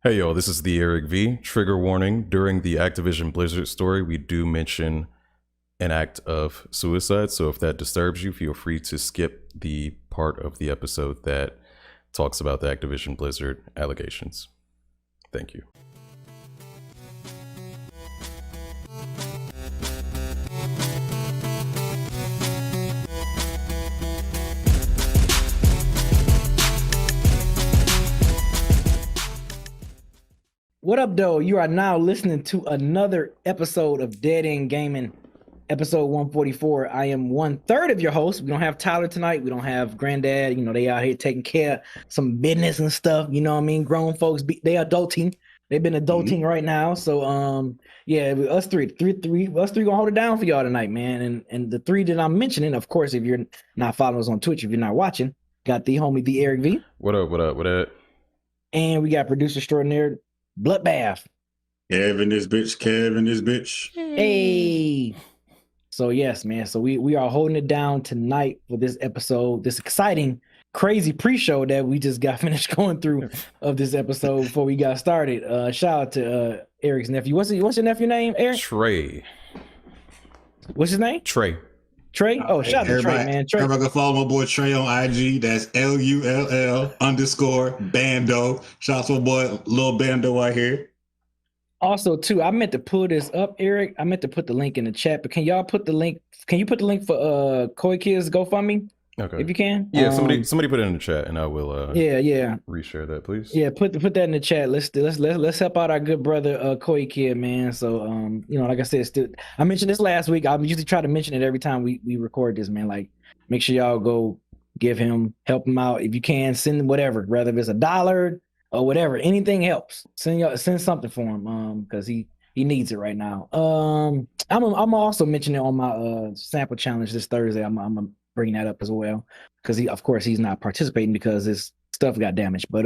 Hey yo, this is the Eric V. Trigger warning, during the Activision Blizzard story, we do mention an act of suicide, so if that disturbs you, feel free to skip the part of the episode that talks about the Activision Blizzard allegations. Thank you. What up, though? You are now listening to another episode of Dead End Gaming, episode 144. I am 1/3 of your host. We don't have Tyler tonight. We don't have Granddad. You know, they out here taking care of some business and stuff. You know what I mean? Grown folks, they adulting. They've been adulting right now. So, yeah, us three gonna hold it down for y'all tonight, man. And the three that I'm mentioning, of course, if you're not following us on Twitch, if you're not watching, got the homie, the Eric V. What up? And we got producer extraordinaire, Bloodbath. Kevin this bitch. Hey. So yes, man. So we are holding it down tonight for this episode, this exciting, crazy pre-show that we just got finished going through of this episode before we got started. Shout out to Eric's nephew. What's your nephew name, Eric? Trey. What's his name? Trey. Oh, shout out to Trey, man. Trey. Everybody can follow my boy Trey on IG. That's LULL_Bando. Shout out to my boy Lil Bando right here. Also, too, I meant to pull this up, Eric. I meant to put the link in the chat, but can y'all put the link? Can you put the link for Koi Kids GoFundMe? Okay. If you can. Yeah, somebody put it in the chat, and I will. Yeah. Reshare that, please. Yeah, put that in the chat. Let's help out our good brother Koi Kid, man. So you know, like I said, I mentioned this last week. I usually try to mention it every time we record this, man. Like, make sure y'all go help him out if you can. Send whatever, whether it's $1 or whatever, anything helps. Send something for him, because he needs it right now. I'm also mentioning it on my sample challenge this Thursday. I'm bringing that up as well, because he's not participating because his stuff got damaged. But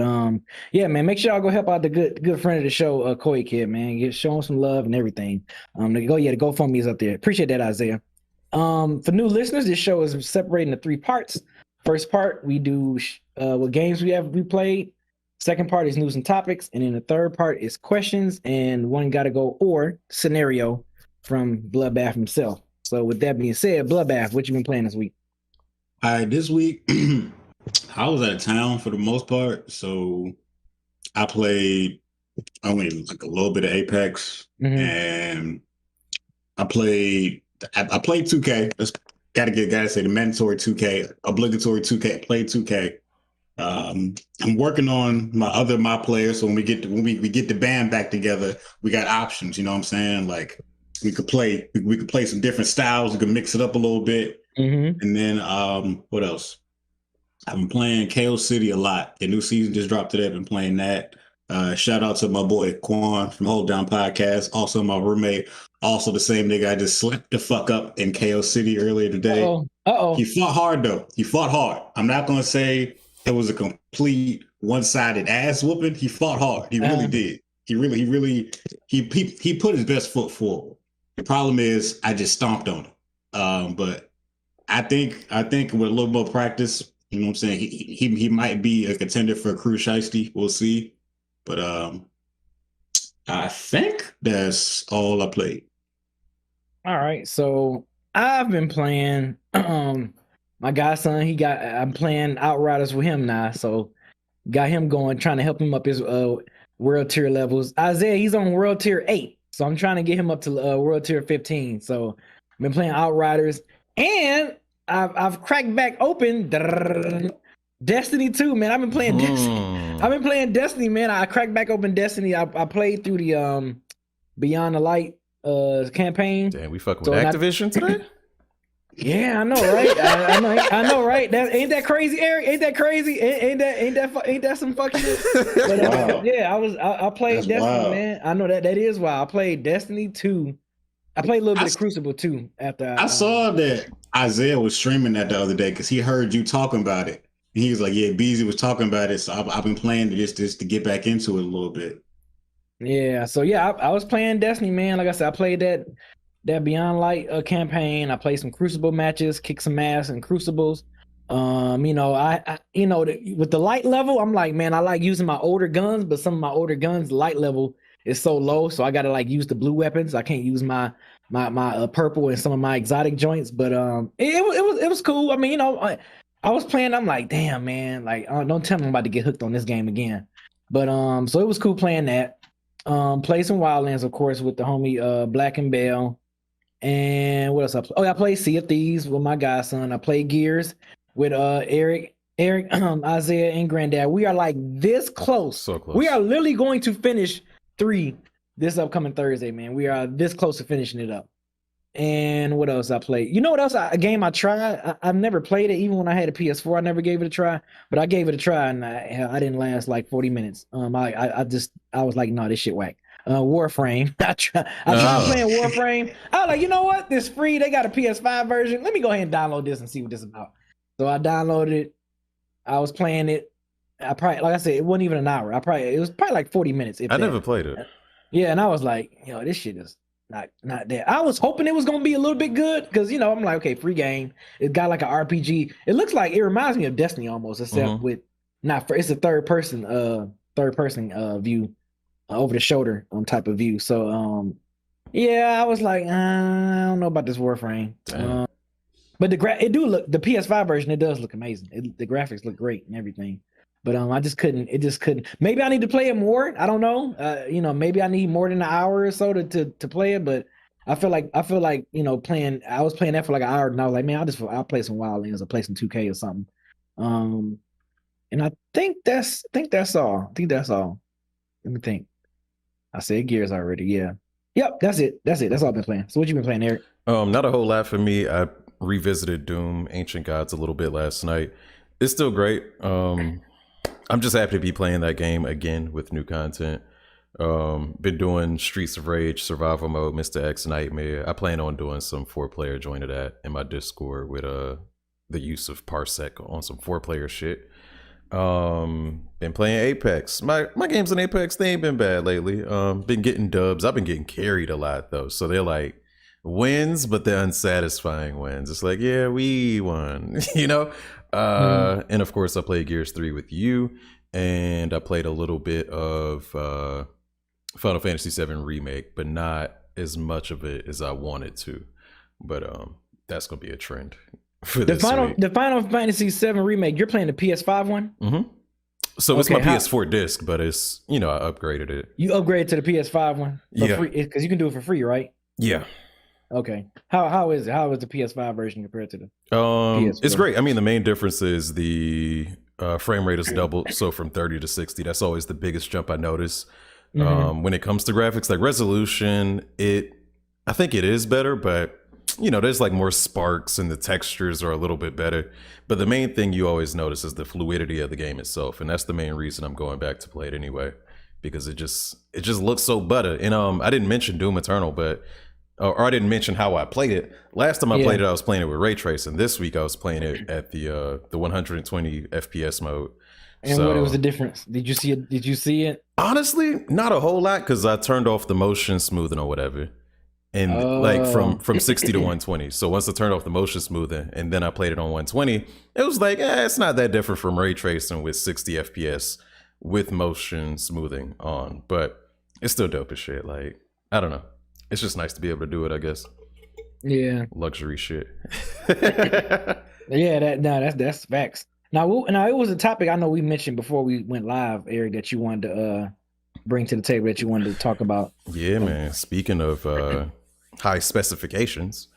yeah, man, make sure y'all go help out the good friend of the show, Koi Kid, man. Show him some love and everything. The GoFundMe is up there. Appreciate that, Isaiah. For new listeners, this show is separated into 3 parts. First part, we do what games we played. Second part is news and topics, and then the third part is questions and one gotta go or scenario from Bloodbath himself. So with that being said, Bloodbath, what you been playing this week? All right, this week I was out of town for the most part, so I played only like a little bit of Apex, and I played 2K. Gotta say the mandatory 2K, obligatory 2K. Played 2K. I'm working on my players, so when we get the band back together, we got options. You know what I'm saying? Like we could play some different styles. We could mix it up a little bit. And then what else? I've been playing KO City a lot. The new season just dropped today. I've been playing that. Shout out to my boy Quan from Hold Down Podcast. Also my roommate, also the same nigga I just slapped the fuck up in KO City earlier today. Uh-oh. He fought hard though. He fought hard. I'm not gonna say it was a complete one-sided ass whooping. He fought hard. He really did. He put his best foot forward. The problem is I just stomped on him. But I think with a little more practice, you know what I'm saying, he might be a contender for a Crew Shiesty. We'll see. But I think that's all I played. All right. So I've been playing my godson, I'm playing Outriders with him now. So got him going, trying to help him up his world tier levels. Isaiah, he's on world tier 8. So I'm trying to get him up to world tier 15. So I've been playing Outriders, and I've cracked back open Destiny 2, man. I've been playing Destiny, man. I cracked back open Destiny. I played through the Beyond the Light campaign. Damn, we fucking with Activision today? Yeah, I know, right? I know, right? Ain't that crazy, Eric? Ain't that crazy? Ain't that some fucking shit? But, wow. Yeah, I played That's Destiny, wild. man. I know that is wild. I played Destiny 2. I played a little bit of Crucible too after. I saw that Isaiah was streaming that the other day because he heard you talking about it. And he was like, "Yeah, Beezy was talking about it, so I've been playing just to get back into it a little bit." Yeah, so yeah, I was playing Destiny, man. Like I said, I played that Beyond Light campaign. I played some Crucible matches, kicked some ass in Crucibles. With the light level, I'm like, man, I like using my older guns, but some of my older guns, the light level is so low, so I gotta like use the blue weapons. I can't use my purple and some of my exotic joints. But it was cool. I mean, I was playing. I'm like, damn, man, like don't tell me I'm about to get hooked on this game again. But so it was cool playing that. Played some Wildlands, of course, with the homie Black and Bell. And what else I play? Oh, I played Sea of Thieves with my godson. I played Gears with Eric, Isaiah, and Granddad. We are like this close. So close. We are literally going to finish 3 this upcoming Thursday, man. We are this close to finishing it up. And what else I played? You know what else? A game I tried. I've never played it, even when I had a PS4. I never gave it a try, but I gave it a try, and I didn't last like 40 minutes. I was like, no, this shit whack. Warframe. I tried playing Warframe. I was like, you know what? This free. They got a PS5 version. Let me go ahead and download this and see what this is about. So I downloaded it. I was playing it. I probably, like I said, it wasn't even an hour. It was probably like 40 minutes. I never played it. Yeah, and I was like, this shit is not there. I was hoping it was gonna be a little bit good because I'm like, okay, free game. It got like an RPG. It looks like it reminds me of Destiny almost, except with it's a third person view. Over the shoulder type of view. So I was like, I don't know about this Warframe. But the PS5 version, it does look amazing. The graphics look great and everything. But I just couldn't. Maybe I need to play it more. I don't know. Maybe I need more than an hour or so to play it. But I feel like playing. I was playing that for like an hour, and I was like, man, I'll play some Wildlands or play some 2K or something. And I think that's all. Let me think. I said Gears already. Yeah. Yep. That's it. That's all I've been playing. So what you been playing, Eric? Not a whole lot for me. I revisited Doom Ancient Gods a little bit last night. It's still great. I'm just happy to be playing that game again with new content. Been doing Streets of Rage survival mode, Mr. X Nightmare. I plan on doing some 4-player join to that in my Discord with the use of Parsec on some 4-player shit. Been playing Apex. My games in Apex, they ain't been bad lately. Been getting dubs. I've been getting carried a lot though, so they're like wins, but they're unsatisfying wins. It's like, yeah, we won. And of course I played Gears 3 with you, and I played a little bit of Final Fantasy 7 Remake, but not as much of it as I wanted to. But that's gonna be a trend. The Final Fantasy 7 Remake, you're playing the PS5 one? Mm-hmm. So it's my PS4 disc, but it's, I upgraded it. You upgraded to the PS5 one? Yeah. Because you can do it for free, right? Yeah. Okay. How is it? How is the PS5 version compared to the PS4? It's great. I mean, the main difference is the frame rate is doubled. So from 30 to 60, that's always the biggest jump I notice. When it comes to graphics, like resolution, I think it is better, but there's like more sparks and the textures are a little bit better. But the main thing you always notice is the fluidity of the game itself. And that's the main reason I'm going back to play it anyway, because it just looks so butter. And I didn't mention Doom Eternal, or I didn't mention how I played it. Last time I played it, I was playing it with ray tracing. This week I was playing it at the 120 FPS mode. And what was the difference? Did you see it? Honestly, not a whole lot, because I turned off the motion smoothing or whatever. And like from 60 to 120. So once I turned off the motion smoothing and then I played it on 120, it was like, it's not that different from ray tracing with 60 FPS with motion smoothing on. But it's still dope as shit. Like, I don't know. It's just nice to be able to do it, I guess. Yeah. Luxury shit. Yeah, that's facts. Now it was a topic I know we mentioned before we went live, Eric, that you wanted to bring to the table, that you wanted to talk about. Yeah, man. Speaking of high specifications,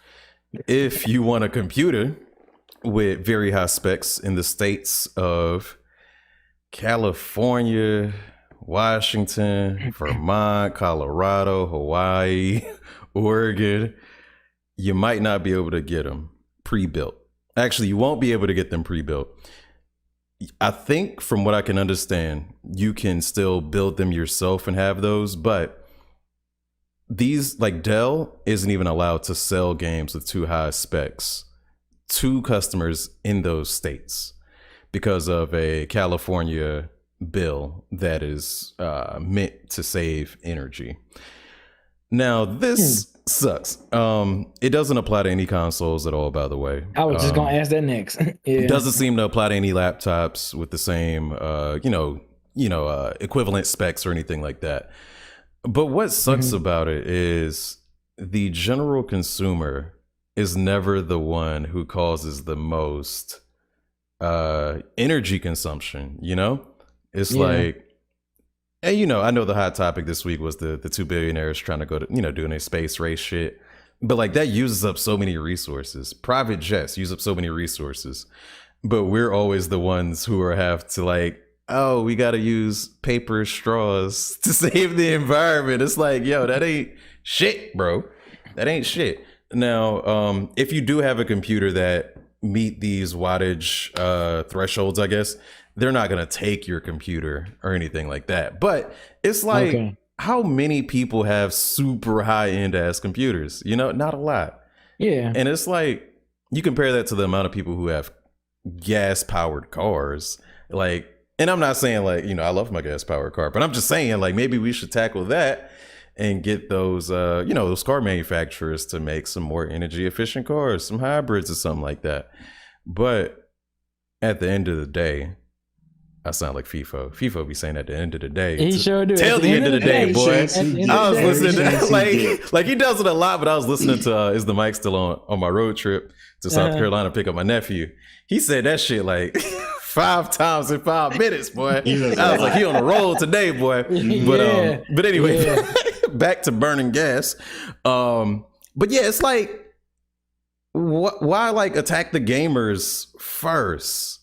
if you want a computer with very high specs in the states of California, Washington, Vermont, Colorado, Hawaii, Oregon, you might not be able to get them pre-built. Actually, you won't be able to get them pre-built. I think from what I can understand, you can still build them yourself and have those, but these, like Dell isn't even allowed to sell games with too high specs to customers in those states because of a California bill that is meant to save energy. Now this sucks. It doesn't apply to any consoles at all, by the way. I was just gonna ask that next. It doesn't seem to apply to any laptops with the same, equivalent specs or anything like that. But what sucks about it is the general consumer is never the one who causes the most energy consumption. It's like, and I know the hot topic this week was the two billionaires trying to go to doing a space race shit, but like that uses up so many resources. Private jets use up so many resources, but we're always the ones who have to like, oh, we got to use paper straws to save the environment. It's like, yo, that ain't shit, bro. That ain't shit. Now, if you do have a computer that meet these wattage thresholds, I guess, they're not going to take your computer or anything like that. But it's like, how many people have super high-end ass computers? Not a lot. Yeah. And it's like, you compare that to the amount of people who have gas-powered cars. Like, and I'm not saying like, I love my gas-powered car, but I'm just saying like, maybe we should tackle that and get those, those car manufacturers to make some more energy-efficient cars, some hybrids or something like that. But at the end of the day, I sound like FIFO. FIFO be saying at the end of the day. He sure do. Till the end of the day, boy. I was listening to like he does it a lot, but I was listening to Is the Mic Still on my road trip to South Carolina to pick up my nephew. He said that shit like 5 times in 5 minutes, boy. I was like, he on a roll today, boy. But anyway, back to burning gas. But yeah, it's like, why like attack the gamers first?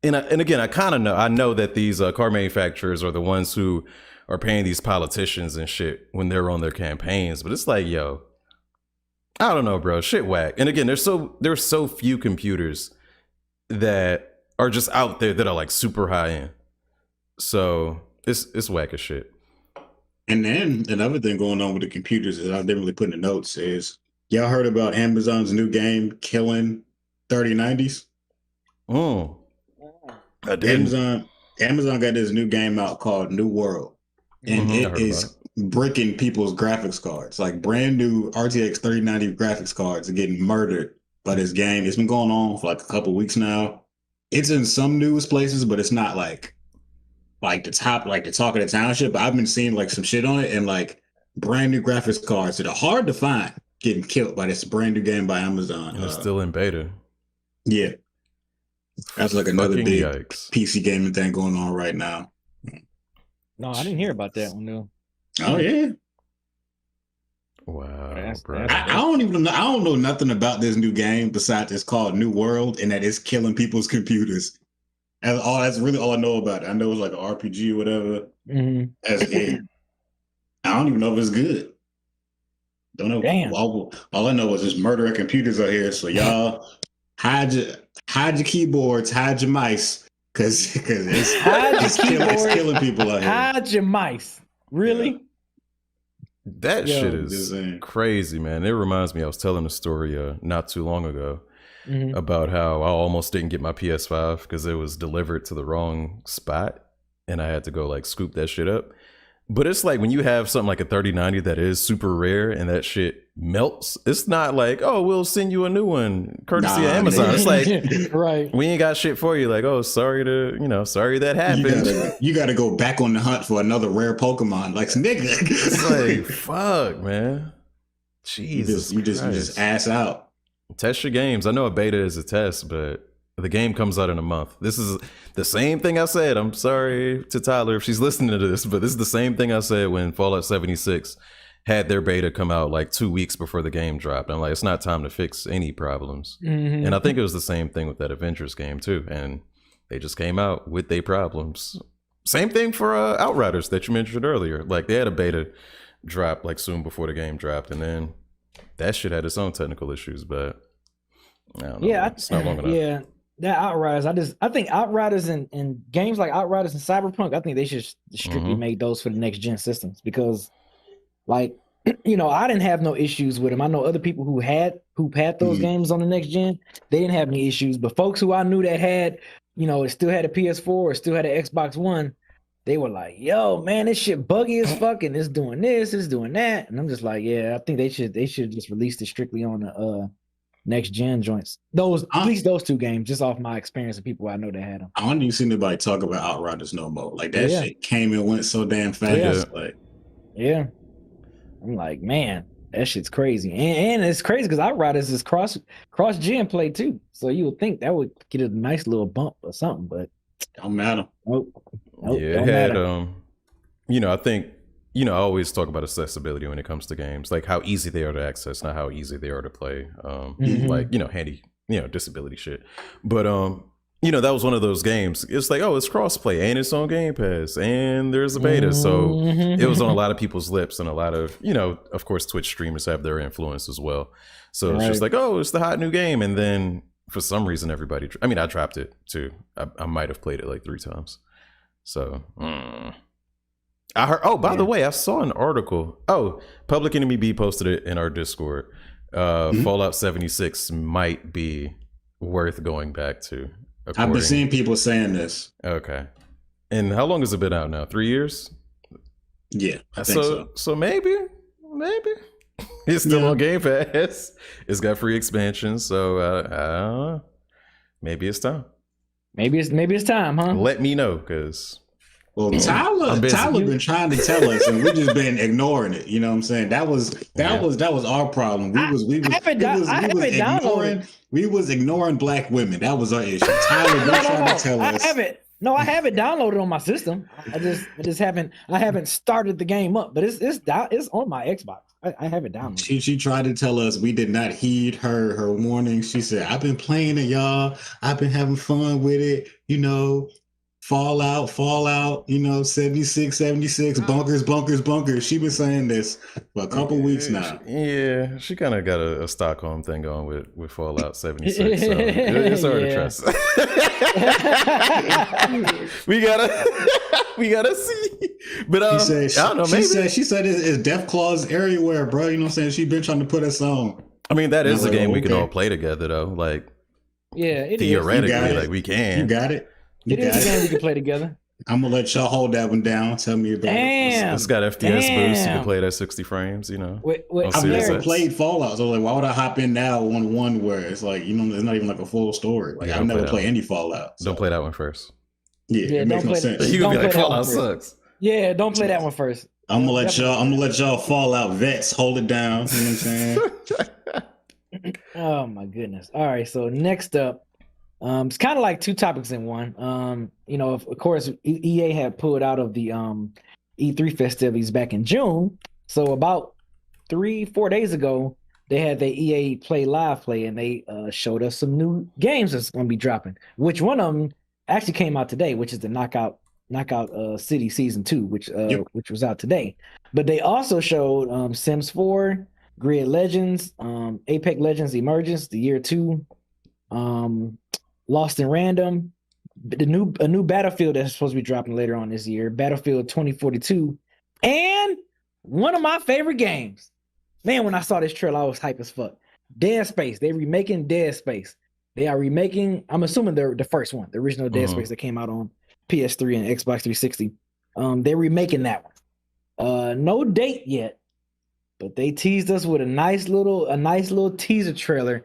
And again, I know that these car manufacturers are the ones who are paying these politicians and shit when they're on their campaigns. But it's like, yo, I don't know, bro, shit whack. And again, there's so few computers that are just out there that are like super high end. So it's whack as shit. And then another thing going on with the computers that I didn't really put in the notes is, y'all heard about Amazon's new game killing 3090s? Oh. I did. Amazon got this new game out called New World, and it is bricking people's graphics cards. Like brand new RTX 3090 graphics cards are getting murdered by this game. It's been going on for like a couple weeks now. It's in some news places, but it's not like the talk of the township. But I've been seeing like some shit on it, and like brand new graphics cards that are hard to find getting killed by this brand new game by Amazon. And it's still in beta. Yeah. That's like another Fucking big yikes. PC gaming thing going on right now. No, I didn't hear about that one though. Oh yeah. Wow, bro. I don't know nothing about this new game besides it's called New World and that it's killing people's computers. And that's really all I know about it. I know it's like an RPG or whatever. As a game. I don't even know if it's good. Don't know. Damn. All I know is just murdering computers out here. So y'all hide your keyboards, hide your mice, because it's killing people out here. Hide your mice. Really? Yeah. That shit is crazy, man. It reminds me, I was telling a story not too long ago about how I almost didn't get my PS5 because it was delivered to the wrong spot and I had to go like scoop that shit up. But it's like when you have something like a 3090 that is super rare and that shit melts, it's not like, oh, we'll send you a new one courtesy of Amazon. It's like, right, we ain't got shit for you. Like, oh, sorry that happened. You gotta go back on the hunt for another rare Pokemon. Like, nigga. It's like, fuck, man. Jesus, you just ass out. Test your games. I know a beta is a test, but the game comes out in a month. This is the same thing I said. I'm sorry to Tyler if she's listening to this, but this is the same thing I said when Fallout 76 had their beta come out like 2 weeks before the game dropped. I'm like, it's not time to fix any problems. And I think it was the same thing with that Avengers game too. And they just came out with their problems. Same thing for Outriders that you mentioned earlier. Like they had a beta drop like soon before the game dropped, and then that shit had its own technical issues, but I don't know. Yeah, it's not long enough. Yeah. That Outriders, I think Outriders and games like Outriders and Cyberpunk, I think they should strictly make those for the next gen systems because, like, I didn't have no issues with them. I know other people who had those games on the next gen, they didn't have any issues. But folks who I knew that had, still had a PS4 or still had an Xbox One, they were like, "Yo, man, this shit buggy as fuck, and it's doing this, it's doing that," and I'm just like, "Yeah, I think they should just release it strictly on the next gen joints. At least those two games, just off my experience of people I know that had them." I don't even see anybody talk about Outriders no more. Like that shit came and went so damn fast. Like, yeah, I'm like, man, that shit's crazy, and it's crazy because Outriders is cross gen play too, so you would think that would get a nice little bump or something, but don't matter. Nope, yeah, it had I think I always talk about accessibility when it comes to games, like how easy they are to access, not how easy they are to play. Like handy, disability shit. But that was one of those games. It's like, oh, it's crossplay and it's on Game Pass and there's a beta, so it was on a lot of people's lips, and a lot of of course, Twitch streamers have their influence as well. So it's just like, oh, it's the hot new game, and then for some reason everybody. I mean, I dropped it too. I might have played it like 3 times. So. I heard. Oh, by the way, I saw an article. Oh, Public Enemy B posted it in our Discord. Fallout 76 might be worth going back to. I've been seeing people saying this. Okay. And how long has it been out now? 3 years? Yeah, I think so. So maybe it's still on Game Pass. It's got free expansions, so maybe it's time. Maybe it's time, huh? Let me know, because. Well, Tyler been trying to tell us, and we just been ignoring it. You know what I'm saying? That was our problem. We was ignoring black women. That was our issue. Tyler been trying to tell us. I have it downloaded on my system. I just haven't started the game up, but it's on my Xbox. I have it downloaded. She tried to tell us we did not heed her warning. She said, "I've been playing it, y'all. I've been having fun with it. Fallout, 76, bunkers. She been saying this for a couple weeks now." Yeah, she kind of got a Stockholm thing going with Fallout 76. So it's hard to trust. we gotta see. But I don't know. Maybe she said it's death claws everywhere, bro. You know what I'm saying? She been trying to put us on. I mean, that is a game we can all play together, though. Like, theoretically, like we can. You got it. It is a game we can play together. I'm gonna let y'all hold that one down. Tell me about it. It's got FPS boost. You can play it at 60 frames. I've never played Fallout, so like, why would I hop in now on one where it's like, it's not even like a full story. Like, I've never played any Fallout. So. Don't play that one first. Yeah, it makes no sense. You gonna be like, Fallout sucks. Yeah, don't play that one first. I'm gonna let y'all Fallout vets hold it down. You know what I'm saying? Oh my goodness. All right, so next up. It's kind of like 2 topics in one. Of course, EA had pulled out of the E3 festivities back in June. So about 3-4 days ago, they had the EA Play Live play, and they showed us some new games that's going to be dropping. Which one of them actually came out today, which is the Knockout City Season 2, which was out today. But they also showed Sims 4, Grid Legends, Apex Legends Emergence, the Year 2, Lost in Random, a new Battlefield that's supposed to be dropping later on this year, Battlefield 2042, and one of my favorite games. Man, when I saw this trailer, I was hype as fuck. Dead Space. They're remaking Dead Space. They are remaking, I'm assuming they're the first one, the original Dead Space that came out on PS3 and Xbox 360. They're remaking that one. No date yet, but they teased us with a nice little teaser trailer,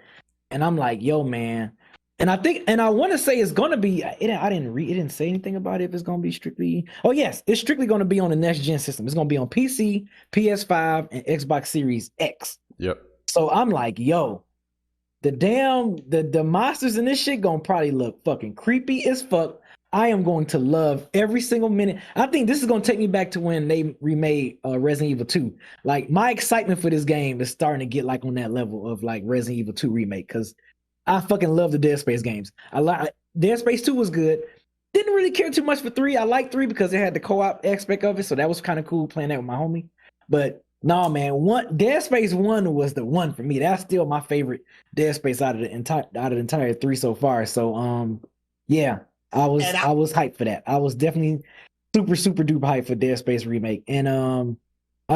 and I'm like, yo, man. And I want to say it's going to be, it didn't say anything about it if it's going to be strictly, oh yes, it's strictly going to be on the next gen system. It's going to be on PC, PS5, and Xbox Series X. Yep. So I'm like, yo, the monsters in this shit going to probably look fucking creepy as fuck. I am going to love every single minute. I think this is going to take me back to when they remade Resident Evil 2. Like, my excitement for this game is starting to get like on that level of like Resident Evil 2 remake, because I fucking love the Dead Space games. Dead Space 2 was good. Didn't really care too much for 3. I like 3 because it had the co-op aspect of it, so that was kind of cool playing that with my homie. But no, man, Dead Space 1 was the one for me. That's still my favorite Dead Space out of the entire 3 so far. So yeah, I was hyped for that. I was definitely super duper hyped for Dead Space remake. And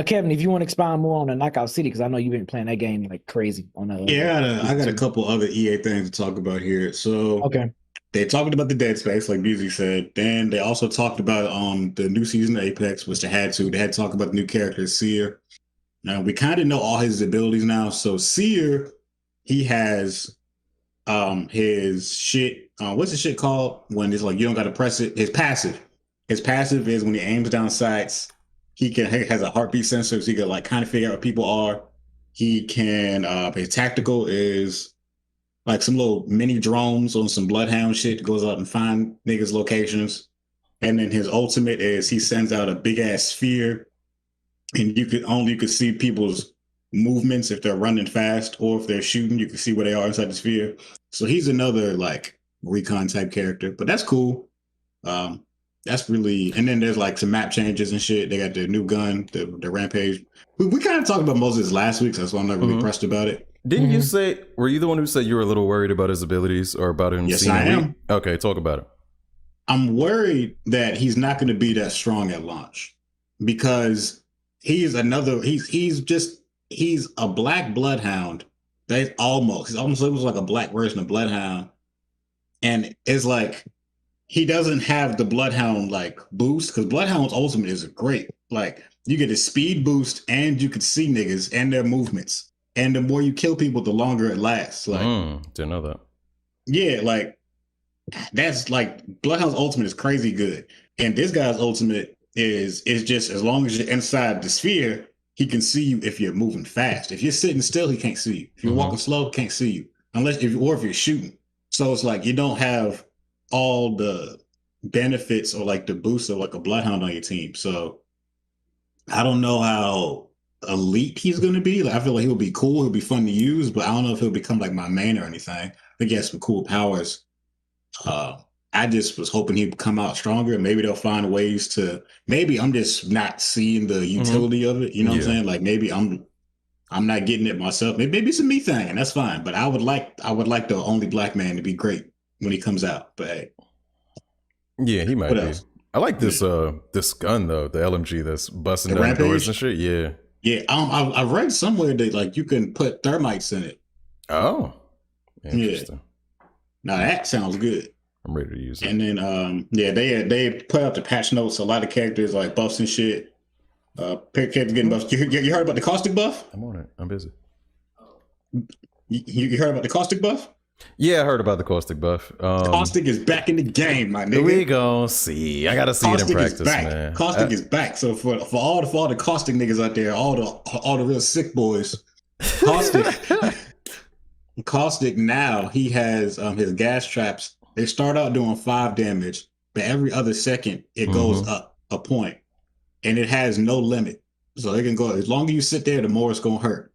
Kevin, if you want to expound more on the Knockout City, because I know you've been playing that game like crazy on the. Yeah, I got a couple other EA things to talk about here. So okay, they talked about the dead space, like Busey said. Then they also talked about the new season of Apex, which they had to. They had to talk about the new character, Seer. Now we kind of know all his abilities now. So Seer, he has his shit. What's the shit called when it's like you don't got to press it? His passive. His passive is when he aims down sights. He has a heartbeat sensor, so he can like kind of figure out what people are. He can. His tactical is like some little mini drones on some bloodhound shit that goes out and find niggas' locations. And then his ultimate is he sends out a big ass sphere, and you could see people's movements if they're running fast or if they're shooting. You can see where they are inside the sphere. So he's another like recon type character, but that's cool. That's really, and then there's like some map changes and shit. They got the new gun, the Rampage. We kind of talked about most of this last week, so that's why I'm not really pressed about it. Didn't you say, were you the one who said you were a little worried about his abilities or about him? Yes, I am. Okay, talk about it. I'm worried that he's not going to be that strong at launch because he's a black bloodhound. He's almost looks like a black version of bloodhound. And it's like, he doesn't have the bloodhound like boost because bloodhound's ultimate is great. Like you get a speed boost and you can see niggas and their movements. And the more you kill people, the longer it lasts. Like, didn't know that. Yeah, like that's like Bloodhound's ultimate is crazy good, and this guy's ultimate is just as long as you're inside the sphere, he can see you if you're moving fast. If you're sitting still, he can't see you. If you're walking slow, he can't see you unless if you're shooting. So it's like you don't have all the benefits or like the boost of like a Bloodhound on your team. So I don't know how elite he's going to be. Like, I feel like he'll be cool. He'll be fun to use, but I don't know if he'll become like my main or anything. I think he has some cool powers. I just was hoping he'd come out stronger. Maybe they'll find ways to. Maybe I'm just not seeing the utility of it. You know what I'm saying? Like maybe I'm not getting it myself. Maybe it's a me thing, and that's fine. But I would like the only black man to be great when he comes out. But hey, yeah, he might what be. else? I like this this gun though, the LMG that's busting The down Rampage? doors and shit. Yeah. Yeah, I read somewhere that like you can put thermites in it. Oh, interesting. Now that sounds good. I'm ready to use it. And then they put out the patch notes. A lot of characters like buffs and shit. Characters getting buffs. You heard about the caustic buff? I'm on it. I'm busy. You heard about the caustic buff? Yeah, I heard about the caustic buff. Caustic is back in the game, my nigga. We gon' see. I gotta see Caustic it in practice, is back. man. Caustic is back. So for all the caustic niggas out there, all the real sick boys, caustic now he has his gas traps. They start out doing 5 damage, but every other second it goes up a point, and it has no limit. So it can go as long as you sit there, the more it's gonna hurt.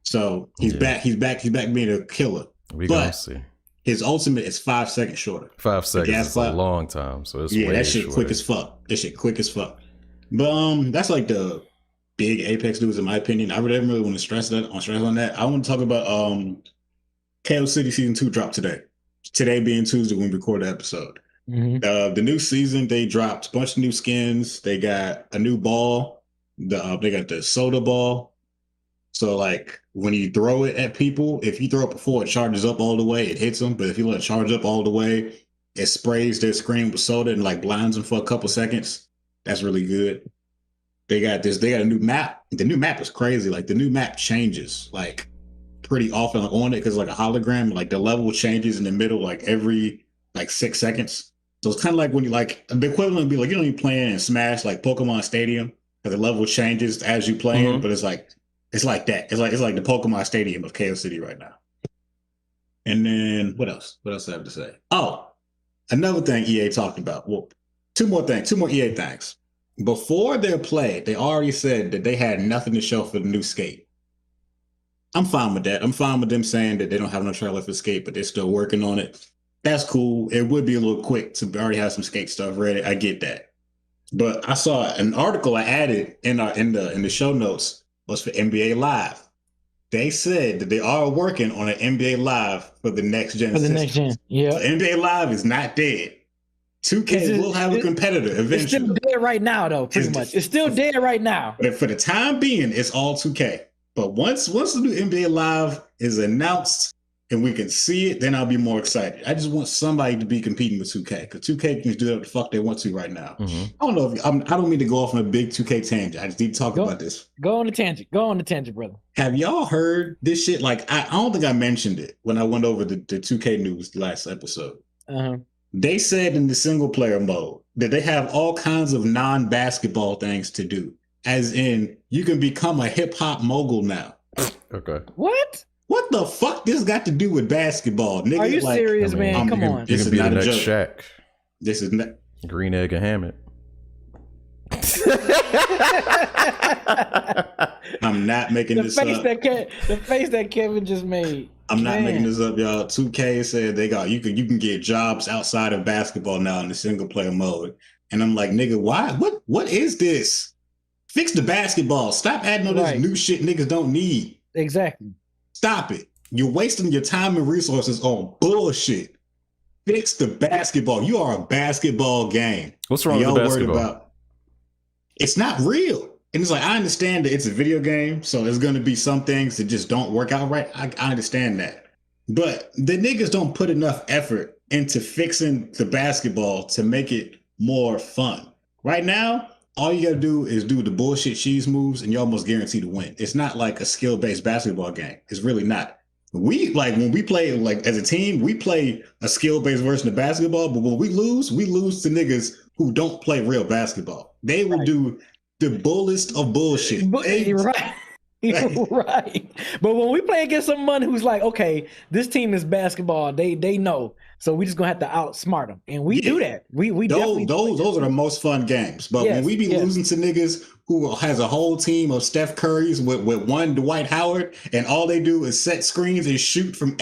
So he's back. He's back being a killer. We gonna see. His ultimate is 5 seconds shorter. 5 seconds is a long time, so it's way that shit shorter. quick as fuck. But that's like the big Apex news in my opinion. I didn't really want to stress on that. I want to talk about KO City Season 2 dropped today. Today being Tuesday when we record the episode. The new season, they dropped a bunch of new skins. They got a new ball. They got the soda ball. So like when you throw it at people, if you throw it before it charges up all the way, it hits them. But if you let it charge up all the way, it sprays their screen with soda and like blinds them for a couple seconds. That's really good. They got a new map. The new map is crazy. Like the new map changes like pretty often on it because like a hologram, like the level changes in the middle like every like 6 seconds. So it's kind of like when you like the equivalent would be like you know you playing in Smash like Pokemon Stadium because the level changes as you play it, but it's like that. It's like the Pokemon Stadium of Chaos City right now. And then what else? What else do I have to say? Oh, another thing EA talked about. Well, two more EA things. Before their play, they already said that they had nothing to show for the new Skate. I'm fine with that. I'm fine with them saying that they don't have no trailer for Skate, but they're still working on it. That's cool. It would be a little quick to already have some Skate stuff ready. I get that. But I saw an article I added in the show notes was for NBA Live. They said that they are working on an NBA Live for the next gen. For the next gen, yeah. So NBA Live is not dead. 2K will have a competitor eventually. It's still dead right now, though. Pretty much, it's still dead right now. But for the time being, it's all 2K. But once the new NBA Live is announced, and we can see it, then I'll be more excited. I just want somebody to be competing with 2K because 2K can do whatever the fuck they want to right now. Mm-hmm. I don't know if I don't mean to go off on a big 2K tangent. I just need to talk about this. Go on the tangent. Go on the tangent, brother. Have y'all heard this shit? Like, I don't think I mentioned it when I went over the 2K news last episode. They said in the single player mode that they have all kinds of non-basketball things to do. As in, you can become a hip hop mogul now. Okay. What? What the fuck this got to do with basketball? Nigga, are you like, serious, man? Come on. You can be the next Shaq. This is not Green Egg and Hammett. I'm not making this up. The face that Kevin just made. I'm not making this up, y'all. 2K said they got you can get jobs outside of basketball now in the single player mode. And I'm like, nigga, why? What is this? Fix the basketball. Stop adding all this new shit niggas don't need. Exactly. Stop it. You're wasting your time and resources on bullshit. Fix the basketball. You are a basketball game. What's wrong with the basketball? It's not real. And it's like, I understand that it's a video game, so there's going to be some things that just don't work out right. I understand that. But the niggas don't put enough effort into fixing the basketball to make it more fun. Right now, all you got to do is do the bullshit cheese moves and you're almost guaranteed to win. It's not like a skill-based basketball game. It's really not. When we play like as a team, we play a skill-based version of basketball, but when we lose to niggas who don't play real basketball. They will do the bullest of bullshit. Right. Right. But when we play against someone who's like, okay, this team is basketball, they know. So we just gonna have to outsmart them. And we do that. We those are the most fun games. But when we be losing to niggas who has a whole team of Steph Curry's with one Dwight Howard, and all they do is set screens and shoot from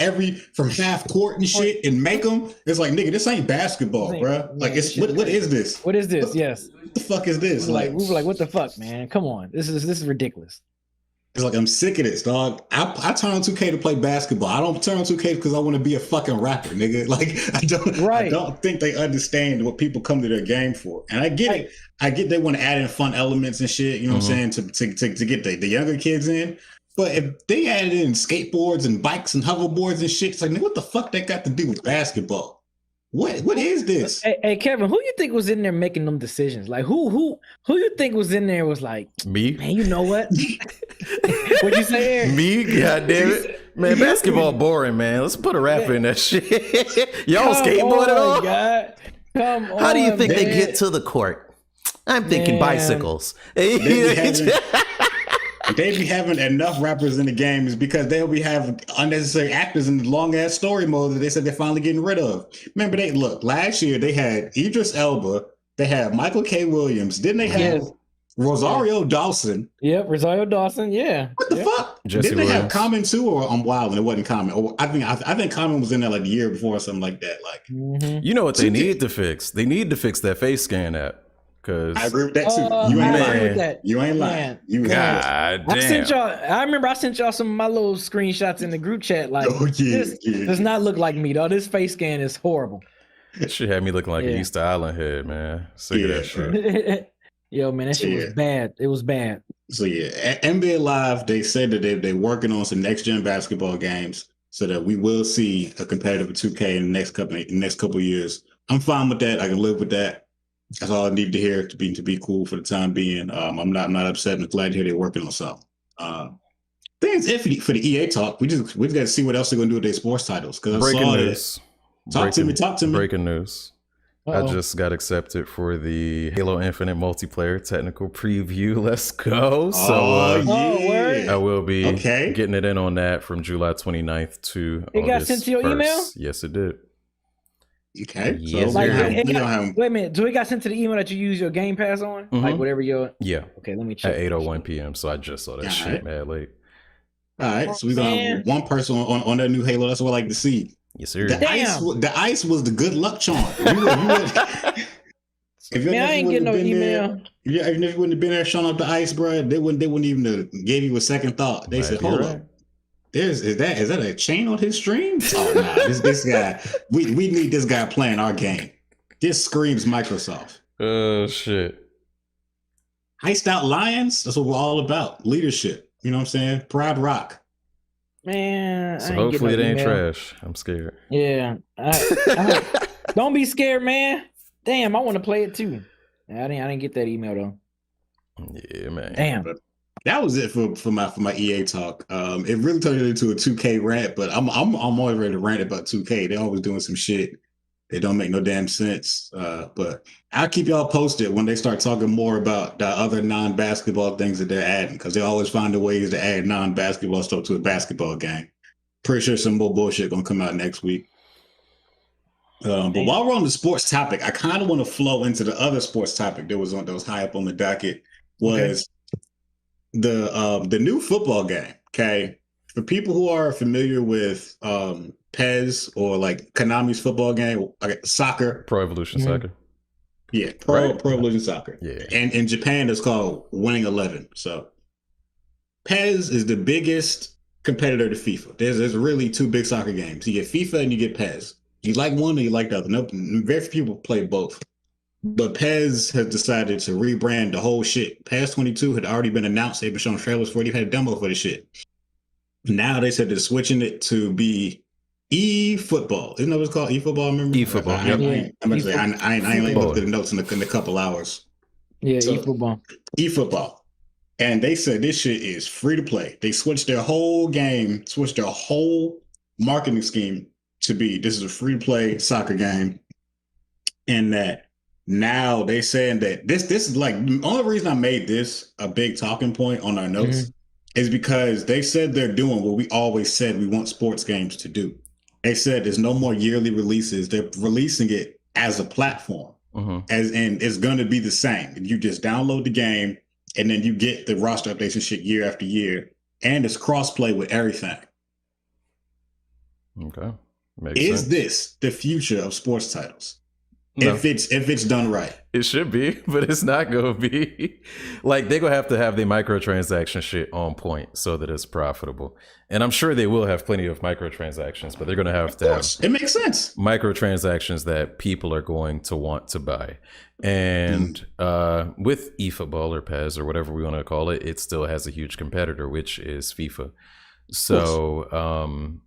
half court and shit and make them, it's like, nigga, this ain't basketball, bro. Like, it's what is this? What is this? Yes. What the fuck is this? We were like, what the fuck, man? Come on. This is ridiculous. It's like, I'm sick of this, dog. I turn on 2K to play basketball. I don't turn on 2K because I want to be a fucking rapper, nigga. Like, I don't think they understand what people come to their game for. And I get it. I get they want to add in fun elements and shit, you know what I'm saying, to get the younger kids in. But if they added in skateboards and bikes and hoverboards and shit, it's like, nigga, what the fuck that got to do with basketball? What is this? Hey, Kevin, who you think was in there making them decisions? Like, who you think was in there was like, me? Man, you know what? What'd you say, Eric? Me? God damn it. Man, basketball boring, man. Let's put a rapper in that shit. Y'all skateboard at all? God. Come on, how do you think man. they get to the court? I'm thinking bicycles. They be having enough rappers in the game is because they'll be having unnecessary actors in the long ass story mode that they said they're finally getting rid of. Remember, last year they had Idris Elba, they had Michael K. Williams, didn't they have Rosario Dawson? Yep, Rosario Dawson. Yeah. What the fuck? Didn't they have Common too, or I'm wild and it wasn't Common? Or I think Common was in there like the year before or something like that. Like, you know what they need to fix? They need to fix that face scan app. Cause I agree with that too. You ain't lying. You ain't lying. God damn. I remember I sent y'all some of my little screenshots in the group chat. Like, this does not look like me, though. This face scan is horrible. That shit had me looking like an Easter Island head, man. Sick of that shit. Yo, man, that shit was bad. It was bad. So at NBA Live, they said that they're working on some next gen basketball games so that we will see a competitive 2K in the next couple of years. I'm fine with that. I can live with that. That's all I need to hear to be cool for the time being. I'm not upset and glad to hear they're working on something. Things iffy for the EA talk. We just got to see what else they're gonna do with their sports titles. Because breaking news. Talk to me. Breaking news. I just got accepted for the Halo Infinite multiplayer technical preview. Let's go. I will be getting it in on that from July 29th to It got sent to your email? Yes, it did. Okay. Yes, so wait a minute. Do it got sent to the email that you use your Game Pass on? Like whatever your Okay, let me check. At 8:01 p.m. So I just saw that shit mad late. All right. So we gonna have one person on that new Halo. That's what I like to see. Yes, sir. The ice was the good luck charm. I ain't getting no email. If you wouldn't have been there showing up the ice, bro, they wouldn't even have gave you a second thought. They said, hold up. Is that a chain on his stream? Oh nah, this guy. We need this guy playing our game. This screams Microsoft. Oh shit. Iced out lions. That's what we're all about. Leadership. You know what I'm saying? Pride Rock. Man, So I ain't hopefully it getting ain't no email. trash. I'm scared. Yeah, don't be scared, man. Damn, I want to play it too. I didn't get that email though. Yeah, man. Damn. But that was it for my EA talk. It really turned into a 2K rant, but I'm always ready to rant about 2K. They're always doing some shit. They don't make no damn sense. But I'll keep y'all posted when they start talking more about the other non-basketball things that they're adding, because they always find ways to add non-basketball stuff to a basketball game. Pretty sure some more bullshit gonna come out next week. But while we're on the sports topic, I kind of want to flow into the other sports topic that was high up on the docket. Was the new football game? Okay, for people who are familiar with PES or like Konami's football game, soccer, Pro Evolution Soccer. Yeah, Pro Evolution Soccer. Yeah, and in Japan it's called Winning 11. So PES is the biggest competitor to FIFA. There's really two big soccer games. You get FIFA and you get PES. You like one or you like the other. Nope, very few people play both. But PES has decided to rebrand the whole shit. PES 22 had already been announced. They've been showing trailers for it. They've had a demo for the shit. Now they said they're switching it to be eFootball. Isn't that what it's called? eFootball, remember? eFootball. I ain't looked at the notes in a couple hours. Yeah, So, eFootball. eFootball. And they said this shit is free to play. They switched their whole game, switched their whole marketing scheme to be this is a free to play soccer game. And that now they saying that this is like the only reason I made this a big talking point on our notes is because they said they're doing what we always said we want sports games to do. They said there's no more yearly releases. They're releasing it as a platform, and it's going to be the same. You just download the game, and then you get the roster updates and shit year after year, and it's crossplay with everything. Okay, Is sense. this the future of sports titles? No. If it's done right. It should be, but it's not gonna be. Like they're gonna have to have the microtransaction shit on point so that it's profitable. And I'm sure they will have plenty of microtransactions, but they're gonna have to have it makes sense. Microtransactions that people are going to want to buy. And with eFootball or PES or whatever we want to call it, it still has a huge competitor, which is FIFA. So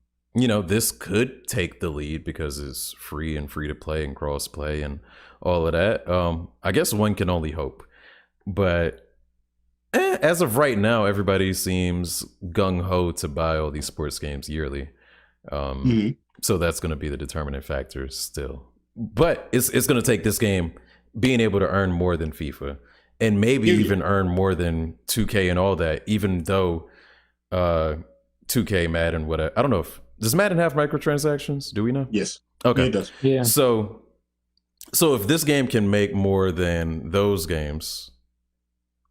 this could take the lead because it's free and free to play and cross play and all of that. I guess one can only hope. But as of right now, everybody seems gung-ho to buy all these sports games yearly. So that's going to be the determining factor still. But it's going to take this game being able to earn more than FIFA and maybe even earn more than 2K and all that, even though 2K, Madden, whatever. I don't know if does Madden have microtransactions? Do we know? Yes. Okay. Yeah, it does. Yeah. So if this game can make more than those games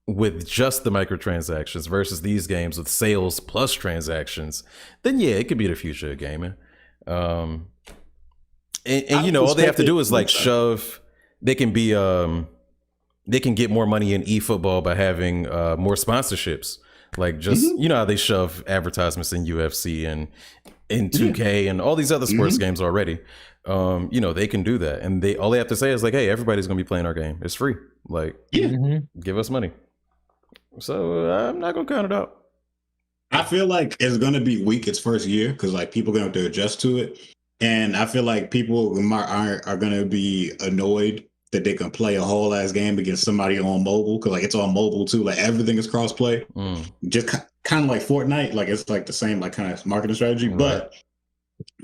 with just the microtransactions versus these games with sales plus transactions, then yeah, it could be the future of gaming. And all they have to do is like shove. They can be they can get more money in eFootball by having more sponsorships. Like just how they shove advertisements in UFC and in 2K and all these other sports games already. They can do that, and all they have to say is like, "Hey, everybody's gonna be playing our game. It's free. Like, give us money." So I'm not gonna count it out. I feel like it's gonna be weak its first year because like people are gonna have to adjust to it, and I feel like people are gonna be annoyed that they can play a whole ass game against somebody on mobile because like it's on mobile too. Like everything is cross play, just kind of like Fortnite. Like it's like the same like kind of marketing strategy, but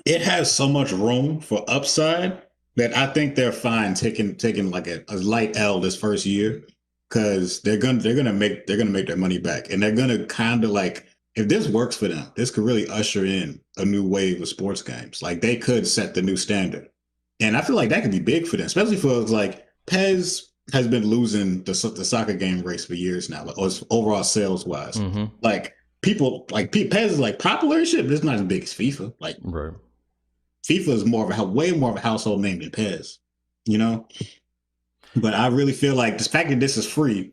it has so much room for upside that I think they're fine taking like a light L this first year because they're gonna make their money back, and they're gonna kind of like if this works for them, this could really usher in a new wave of sports games. Like they could set the new standard. And I feel like that could be big for them, especially for like PES has been losing the soccer game race for years now, or overall sales wise. Like people like PES is like popular and shit, but it's not as big as FIFA. Like FIFA is way more of a household name than PES, But I really feel like the fact that this is free,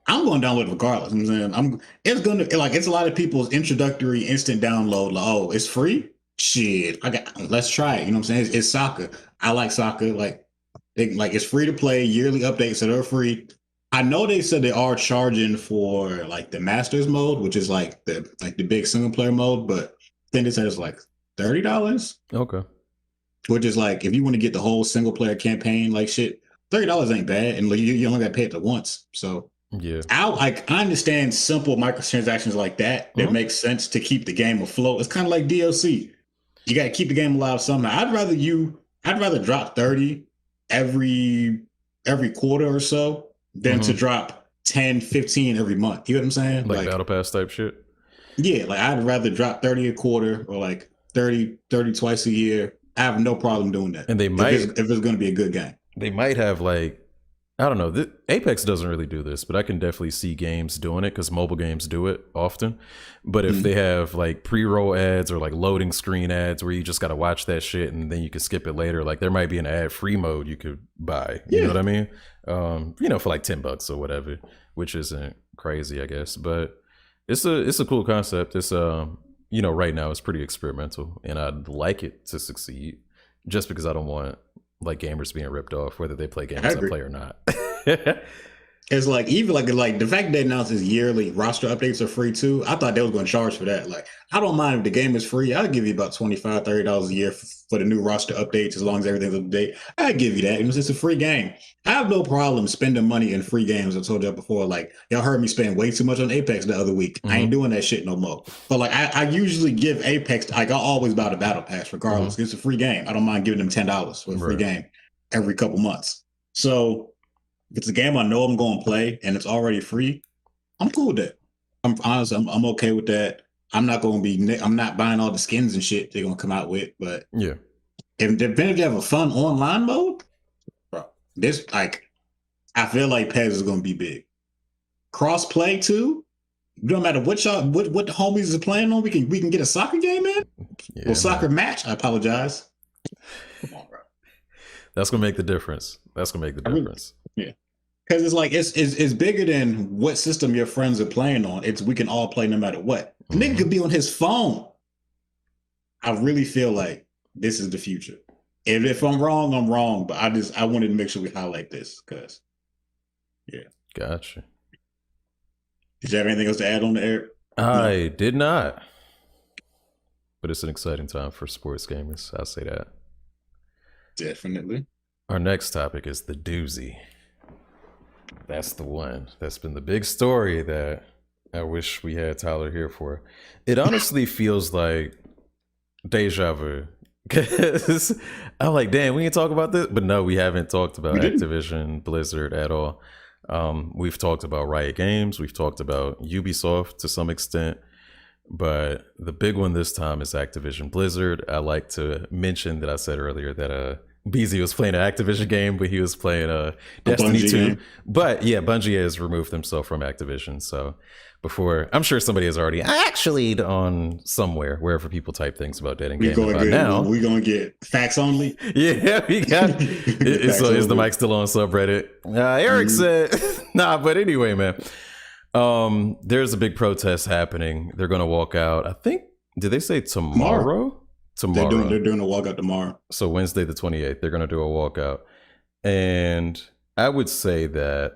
I'm going to download it regardless. You know what I'm saying it's a lot of people's introductory instant download. Like, oh, it's free. Shit, let's try it. You know what I'm saying? It's soccer. I like soccer. Like it's free to play, yearly updates that are free. I know they said they are charging for like the Masters mode, which is like the big single player mode, but think it says like $30. Okay. Which is like, if you want to get the whole single player campaign, like shit, $30 ain't bad, and you only got to pay it once. So yeah, I understand simple microtransactions like that makes sense to keep the game afloat. It's kind of like DLC. You got to keep the game alive somehow. I'd rather drop 30 every quarter or so than to drop 10, 15 every month. You know what I'm saying? Like battle pass type shit. Yeah, like I'd rather drop 30 a quarter or like 30 twice a year. I have no problem doing that. And they might, if it's going to be a good game. They might have like, I don't know. Apex doesn't really do this, but I can definitely see games doing it because mobile games do it often. But if they have like pre-roll ads or like loading screen ads where you just got to watch that shit and then you can skip it later, like there might be an ad-free mode you could buy. You know what I mean? For like $10 or whatever, which isn't crazy, I guess. But it's a cool concept. It's right now it's pretty experimental, and I'd like it to succeed, just because I don't want like gamers being ripped off, whether they play games I play or not. It's like, even like the fact they announced this yearly roster updates are free too. I thought they was going to charge for that. Like, I don't mind if the game is free. I'll give you about $25, $30 a year for the new roster updates, as long as everything's up to date. I'll give you that. It's a free game. I have no problem spending money in free games. I told y'all before, like, y'all heard me spend way too much on Apex the other week. I ain't doing that shit no more. But like, I usually give Apex, like, I'll always buy the battle pass regardless. It's a free game. I don't mind giving them $10 for a free game every couple months. So if it's a game I know I'm going to play and it's already free, I'm cool with that. I'm okay with that. I'm not buying all the skins and shit they're going to come out with. But yeah, if they have a fun online mode, bro, this, like, I feel like PES is going to be big. Cross play too. No matter what the homies are playing on, we can get a soccer game in. Yeah, soccer match. I apologize. Come on, bro. That's gonna make the difference. Yeah, because it's like it's bigger than what system your friends are playing on. We can all play no matter what. The nigga could be on his phone. I really feel like this is the future. And if I'm wrong, I'm wrong. But I wanted to make sure we highlight this because, yeah. Gotcha. Did you have anything else to add on the air? I did not. But it's an exciting time for sports gamers. I'll say that. Definitely. Our next topic is the doozy. That's the one. That's been the big story that I wish we had Tyler here for. It honestly feels like deja vu. Because I'm like, damn, we ain't talk about this. But no, we haven't talked about Activision, Blizzard at all. We've talked about Riot Games. We've talked about Ubisoft to some extent. But the big one this time is Activision Blizzard. I like to mention that I said earlier that BZ was playing an Activision game, but he was playing Destiny 2. Game. But yeah, Bungie has removed themselves from Activision. So before, I'm sure somebody has already actually on somewhere, wherever people type things about that in game. Now we're going to get facts only. Yeah, we got is the mic still on subreddit? Eric said, nah, but anyway, man. There's a big protest happening. They're going to walk out. I think, did they say tomorrow? Tomorrow. They're doing a walkout tomorrow. So Wednesday the 28th, they're going to do a walkout. And I would say that,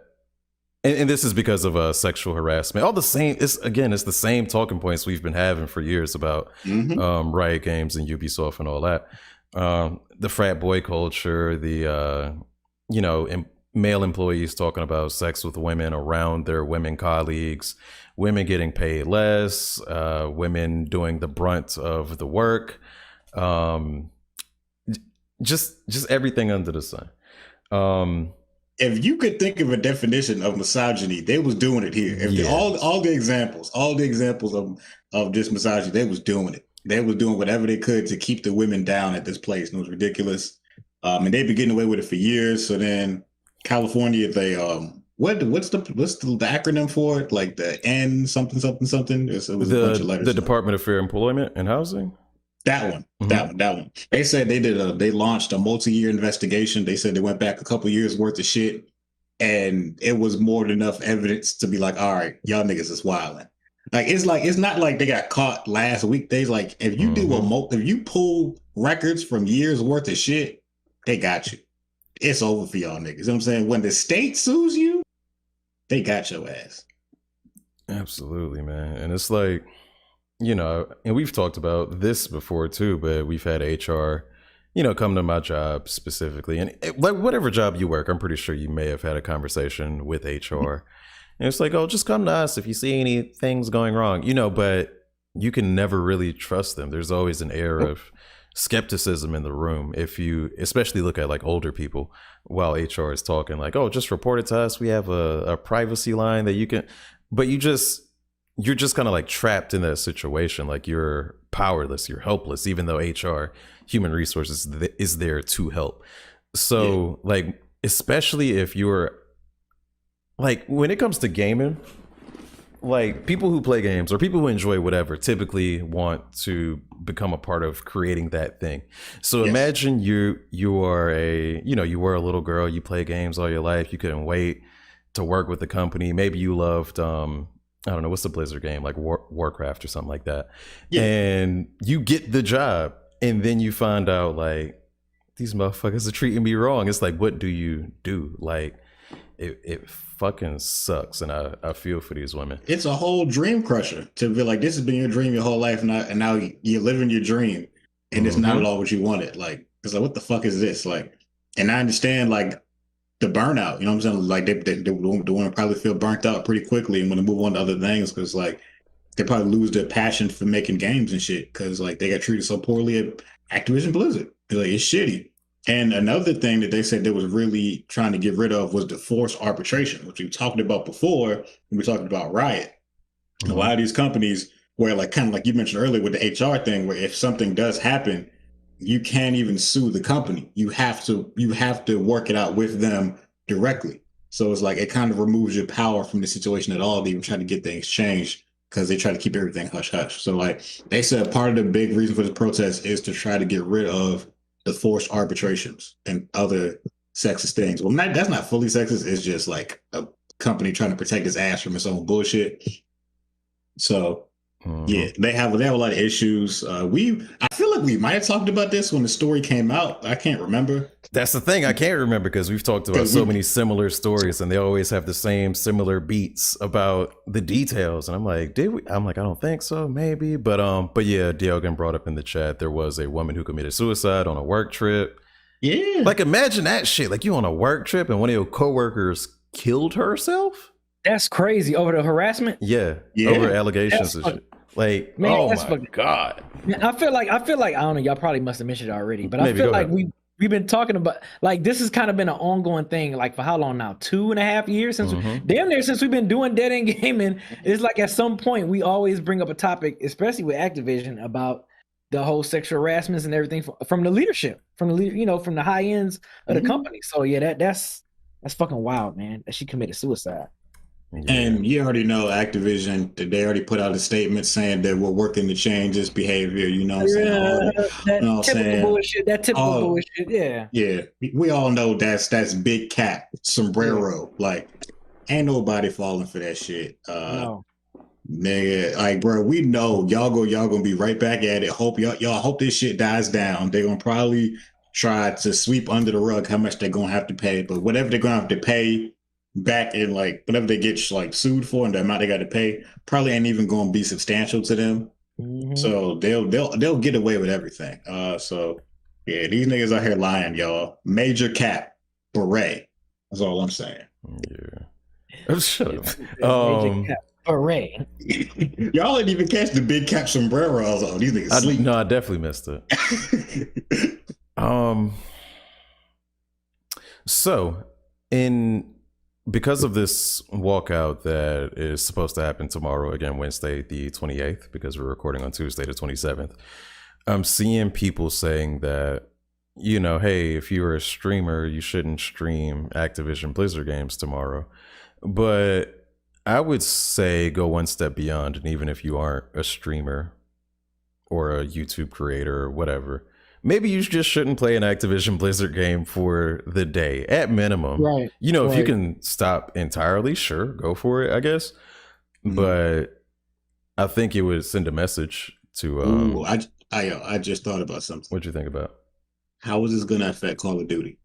and this is because of sexual harassment. All the same, it's the same talking points we've been having for years about Riot Games and Ubisoft and all that. The frat boy culture, the, male employees talking about sex with women around their women colleagues, women getting paid less, women doing the brunt of the work, just everything under the sun. If you could think of a definition of misogyny, they was doing it here. All the examples of this misogyny, they was doing it. They was doing whatever they could to keep the women down at this place, and it was ridiculous. And they've been getting away with it for years. So then California, they what's the acronym for it? Like the N something. It was a bunch of letters. The Department of Fair Employment and Housing. That one. They said they launched a multi-year investigation. They said they went back a couple years worth of shit, and it was more than enough evidence to be like, all right, y'all niggas is wilding. It's not like they got caught last week. They like, if you if you pull records from years worth of shit, they got you. It's over for y'all niggas. You know what I'm saying? When the state sues you, they got your ass. Absolutely, man. And it's like, you know, and we've talked about this before too, but we've had HR, you know, come to my job specifically, and like whatever job you work, I'm pretty sure you may have had a conversation with HR, and it's like, oh, just come to us if you see any things going wrong, you know, but you can never really trust them. There's always an air of skepticism in the room if you especially look at like older people while HR is talking, like, oh, just report it to us, we have a privacy line that you can, but you're just kind of like trapped in that situation, like you're powerless, you're helpless, even though HR, human resources, is there to help. So like, especially if you're like, when it comes to gaming, like people who play games or people who enjoy whatever typically want to become a part of creating that thing. So imagine you are you were a little girl, you play games all your life, you couldn't wait to work with the company. Maybe you loved I don't know, what's the Blizzard game, like Warcraft or something like that. Yeah. And you get the job and then you find out like these motherfuckers are treating me wrong. It's like, what do you do? Like it fucking sucks, and I feel for these women. It's a whole dream crusher to be like, this has been your dream your whole life, and now you're living your dream, and it's not at all what you wanted. Like, it's like, what the fuck is this? Like, and I understand like the burnout. You know what I'm saying? Like they want to probably feel burnt out pretty quickly and want to move on to other things because like they probably lose their passion for making games and shit because like they got treated so poorly at Activision Blizzard. Like, it's shitty. And another thing that they said they was really trying to get rid of was the forced arbitration, which we talked about before when we talked about Riot. A lot of these companies where like kind of like you mentioned earlier with the HR thing, where if something does happen, you can't even sue the company. You have to work it out with them directly. So it's like it kind of removes your power from the situation at all to even try to get things changed because they try to keep everything hush hush. So like they said, part of the big reason for this protest is to try to get rid of the forced arbitrations and other sexist things. Well, that's not fully sexist. It's just like a company trying to protect its ass from its own bullshit. So yeah, they have a lot of issues. I feel like we might have talked about this when the story came out. I can't remember. That's the thing. I can't remember because we've talked about so many similar stories and they always have the same similar beats about the details. And I'm like, did we? I'm like, I don't think so, maybe. But yeah, Diogen brought up in the chat, there was a woman who committed suicide on a work trip. Yeah. Like, imagine that shit. Like, you on a work trip and one of your coworkers killed herself? That's crazy. Over the harassment? Yeah. Over allegations and shit. Like, man, oh my God. Man, I feel like, I don't know, y'all probably must have mentioned it already, but maybe, I feel like we've been talking about, like, this has kind of been an ongoing thing, like, for how long now? 2.5 years since damn near since we've been doing Dead End Gaming. It's like at some point we always bring up a topic, especially with Activision, about the whole sexual harassments and everything from the leadership, from the high ends of the company. So yeah, that's fucking wild, man, that she committed suicide. Yeah. And you already know Activision, they already put out a statement saying that we're working to change this behavior, you know what I'm saying? That typical bullshit, yeah. Yeah, we all know that's big cap, sombrero. Like, ain't nobody falling for that shit. No. Nigga, like, bro, we know y'all gonna be right back at it. Hope y'all hope this shit dies down. They're gonna probably try to sweep under the rug how much they're gonna have to pay, but whatever they're gonna have to pay back in, like, whatever they get like sued for and the amount they got to pay probably ain't even going to be substantial to them. So they'll get away with everything. So yeah, these niggas out here lying, y'all. Major cap beret. That's all I'm saying. Yeah. Shut up. Major cap beret. Y'all didn't even catch the big cap sombreros on these niggas. Sleep. No, I definitely missed it. So because of this walkout that is supposed to happen tomorrow, again, Wednesday, the 28th, because we're recording on Tuesday, the 27th, I'm seeing people saying that, you know, hey, if you're a streamer, you shouldn't stream Activision Blizzard games tomorrow. But I would say go one step beyond. And even if you aren't a streamer or a YouTube creator or whatever, maybe you just shouldn't play an Activision Blizzard game for the day, at minimum. Right. You know, if you can stop entirely, sure, go for it, I guess. But I think it would send a message to. I just thought about something. What'd you think about? How is this going to affect Call of Duty?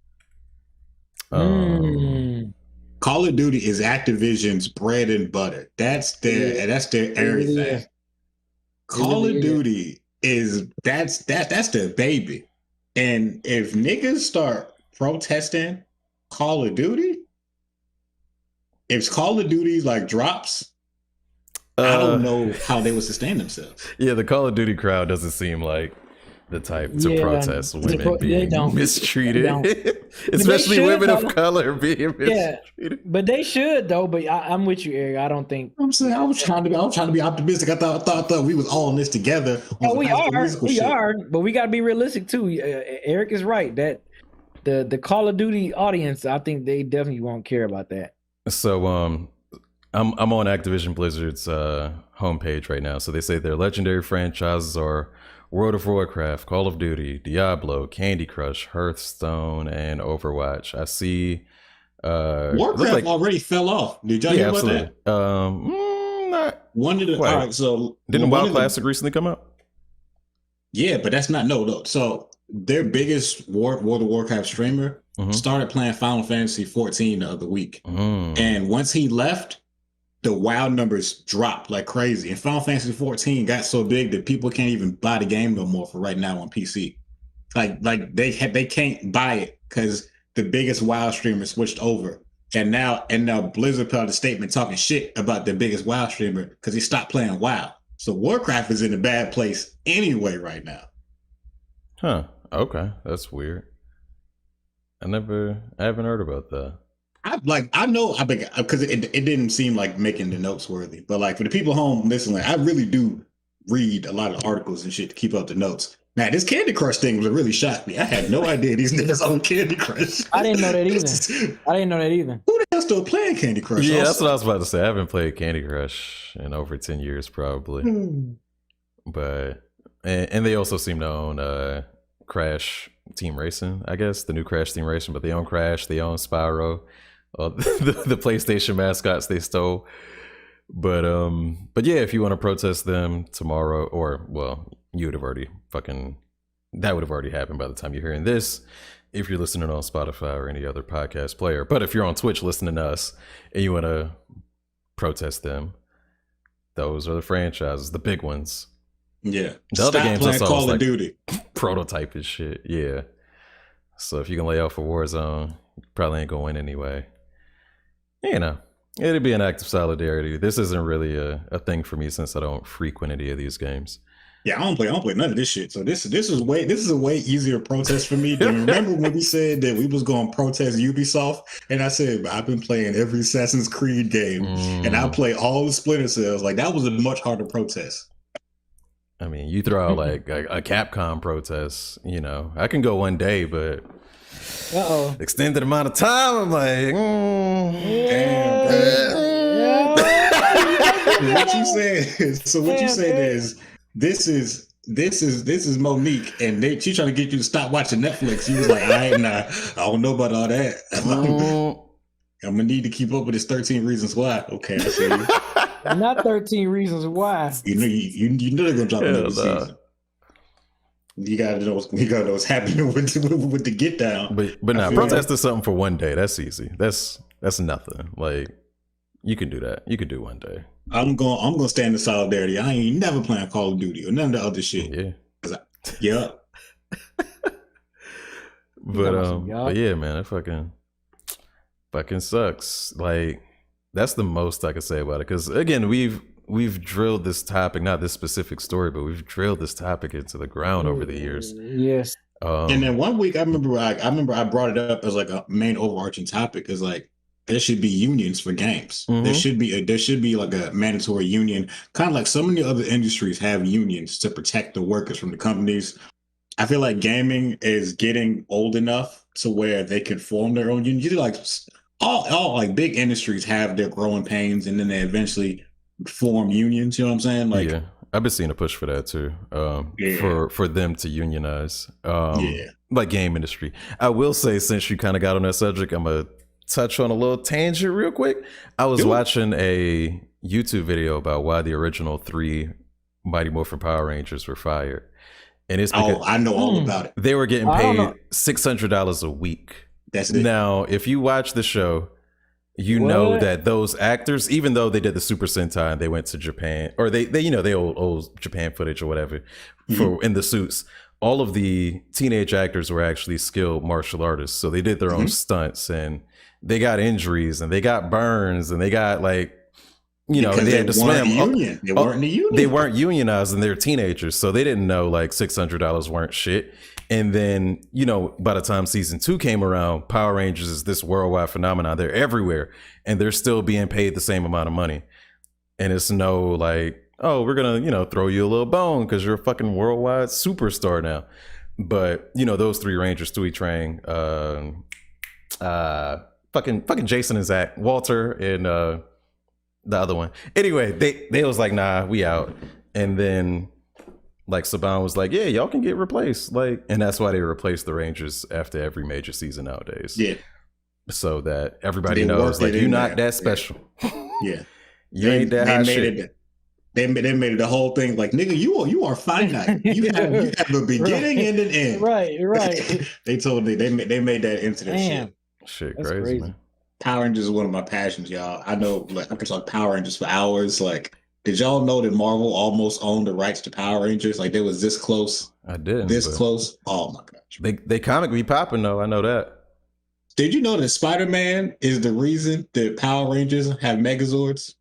Call of Duty is Activision's bread and butter. That's their everything. Call of Duty that's the baby. And if niggas start protesting Call of Duty, if Call of Duty like drops, I don't know how they would sustain themselves. Yeah, the Call of Duty crowd doesn't seem like the type to protest women being mistreated, especially women of color being mistreated. But they should though. But I'm with you, Eric. I don't think. I'm saying I was trying to be optimistic. I thought we was all in this together. Oh, we are, but we got to be realistic too. Eric is right that the Call of Duty audience, I think they definitely won't care about that. So I'm on Activision Blizzard's homepage right now. So they say their legendary franchises are World of Warcraft, Call of Duty, Diablo, Candy Crush, Hearthstone, and Overwatch. I see Warcraft already fell off. Did y'all hear about that? Not one of the. All right, so didn't WoW Classic recently come out? Yeah, but that's not no. So their biggest World of Warcraft streamer started playing Final Fantasy 14 the other week, and once he left, the WoW numbers dropped like crazy. And Final Fantasy 14 got so big that people can't even buy the game no more for right now on PC. Like they can't buy it because the biggest WoW streamer switched over. And now Blizzard put out a statement talking shit about their biggest WoW streamer because he stopped playing WoW. So Warcraft is in a bad place anyway right now. Huh. Okay. That's weird. I haven't heard about that. I know because it didn't seem like making the notes worthy, but like for the people home listening, I really do read a lot of articles and shit to keep up the notes. Man, this Candy Crush thing was really shocked me. I had no idea these niggas own Candy Crush. I didn't know that either. Who the hell still playing Candy Crush? Yeah, that's what I was about to say. I haven't played Candy Crush in over 10 years probably. But and they also seem to own Crash Team Racing, I guess, the new Crash Team Racing, but they own Crash, they own Spyro. The PlayStation mascots they stole, but yeah, if you want to protest them tomorrow, or well, you would have already that would have already happened by the time you're hearing this, if you're listening on Spotify or any other podcast player. But if you're on Twitch listening to us and you want to protest them, those are the franchises, the big ones. Yeah, the other games playing Call of Duty prototype and shit. Yeah, so if you can lay off a Warzone, you probably ain't gonna win anyway. You know, it'd be an act of solidarity. This isn't really a thing for me since I don't frequent any of these games. Yeah, I don't play none of this shit. So this is a way easier protest for me than remember when we said that we was going to protest Ubisoft, and I said I've been playing every Assassin's Creed game and I play all the Splinter Cells. Like that was a much harder protest. I mean, you throw out like a Capcom protest, you know, I can go one day, but extended amount of time, I'm like, What you said? So what you said is this is Monique, and she's trying to get you to stop watching Netflix. You was like, I don't know about all that. I'm gonna need to keep up with this 13 Reasons Why. Okay, I see you. Not 13 Reasons Why. You know they're gonna drop another season. You gotta know what's happening with the Get Down. But nah, protest is something for one day. That's easy. That's nothing. Like you can do that. You could do one day. I'm gonna stand in solidarity. I ain't never playing Call of Duty or none of the other shit. Yeah. But yeah, man, it fucking sucks. Like that's the most I could say about it. Because again, we've drilled this topic, not this specific story, but we've drilled this topic into the ground over the years. Yes. And then one week I remember I brought it up as like a main overarching topic is like there should be unions for games. There should be like a mandatory union, kind of like so many other industries have unions to protect the workers from the companies. I feel like gaming is getting old enough to where they can form their own union. Like all like big industries have their growing pains, and then they eventually form unions. You know what I'm saying? Like, yeah, I've been seeing a push for that too. For them to unionize. Like game industry. I will say, since you kind of got on that subject, I'm gonna touch on a little tangent real quick. I was watching a YouTube video about why the original 3 Mighty Morphin Power Rangers were fired. And it's because I know all about it. They were getting paid $600 a week. That's it. Now, if you watch the show, you know that those actors, even though they did the Super Sentai and they went to Japan, or they old Japan footage or whatever for in the suits, all of the teenage actors were actually skilled martial artists. So they did their own stunts, and they got injuries and they got burns and they got they had to swim. They weren't the union. They weren't unionized and they're teenagers. So they didn't know $600 weren't shit. And then, by the time season 2 came around, Power Rangers is this worldwide phenomenon. They're everywhere and they're still being paid the same amount of money. And it's no oh, we're going to, throw you a little bone because you're a fucking worldwide superstar now. But, those 3 Rangers, Tui Trang, fucking Jason and Zach, Walter, and the other one. Anyway, they was like, nah, we out. And then Saban was like, yeah, y'all can get replaced. And that's why they replace the Rangers after every major season nowadays. Yeah. So that everybody knows, you're not that special. Yeah. You ain't that hot shit. They made it the whole thing nigga, you are finite. You have a beginning and an end. Right. they made that into their shit. Shit, crazy, man. Power Rangers is one of my passions, y'all. I know, I could talk Power Rangers for hours. Did y'all know that Marvel almost owned the rights to Power Rangers? They was this close. I did. This close. Oh my gosh. They comic be popping though. I know that. Did you know that Spider-Man is the reason that Power Rangers have Megazords?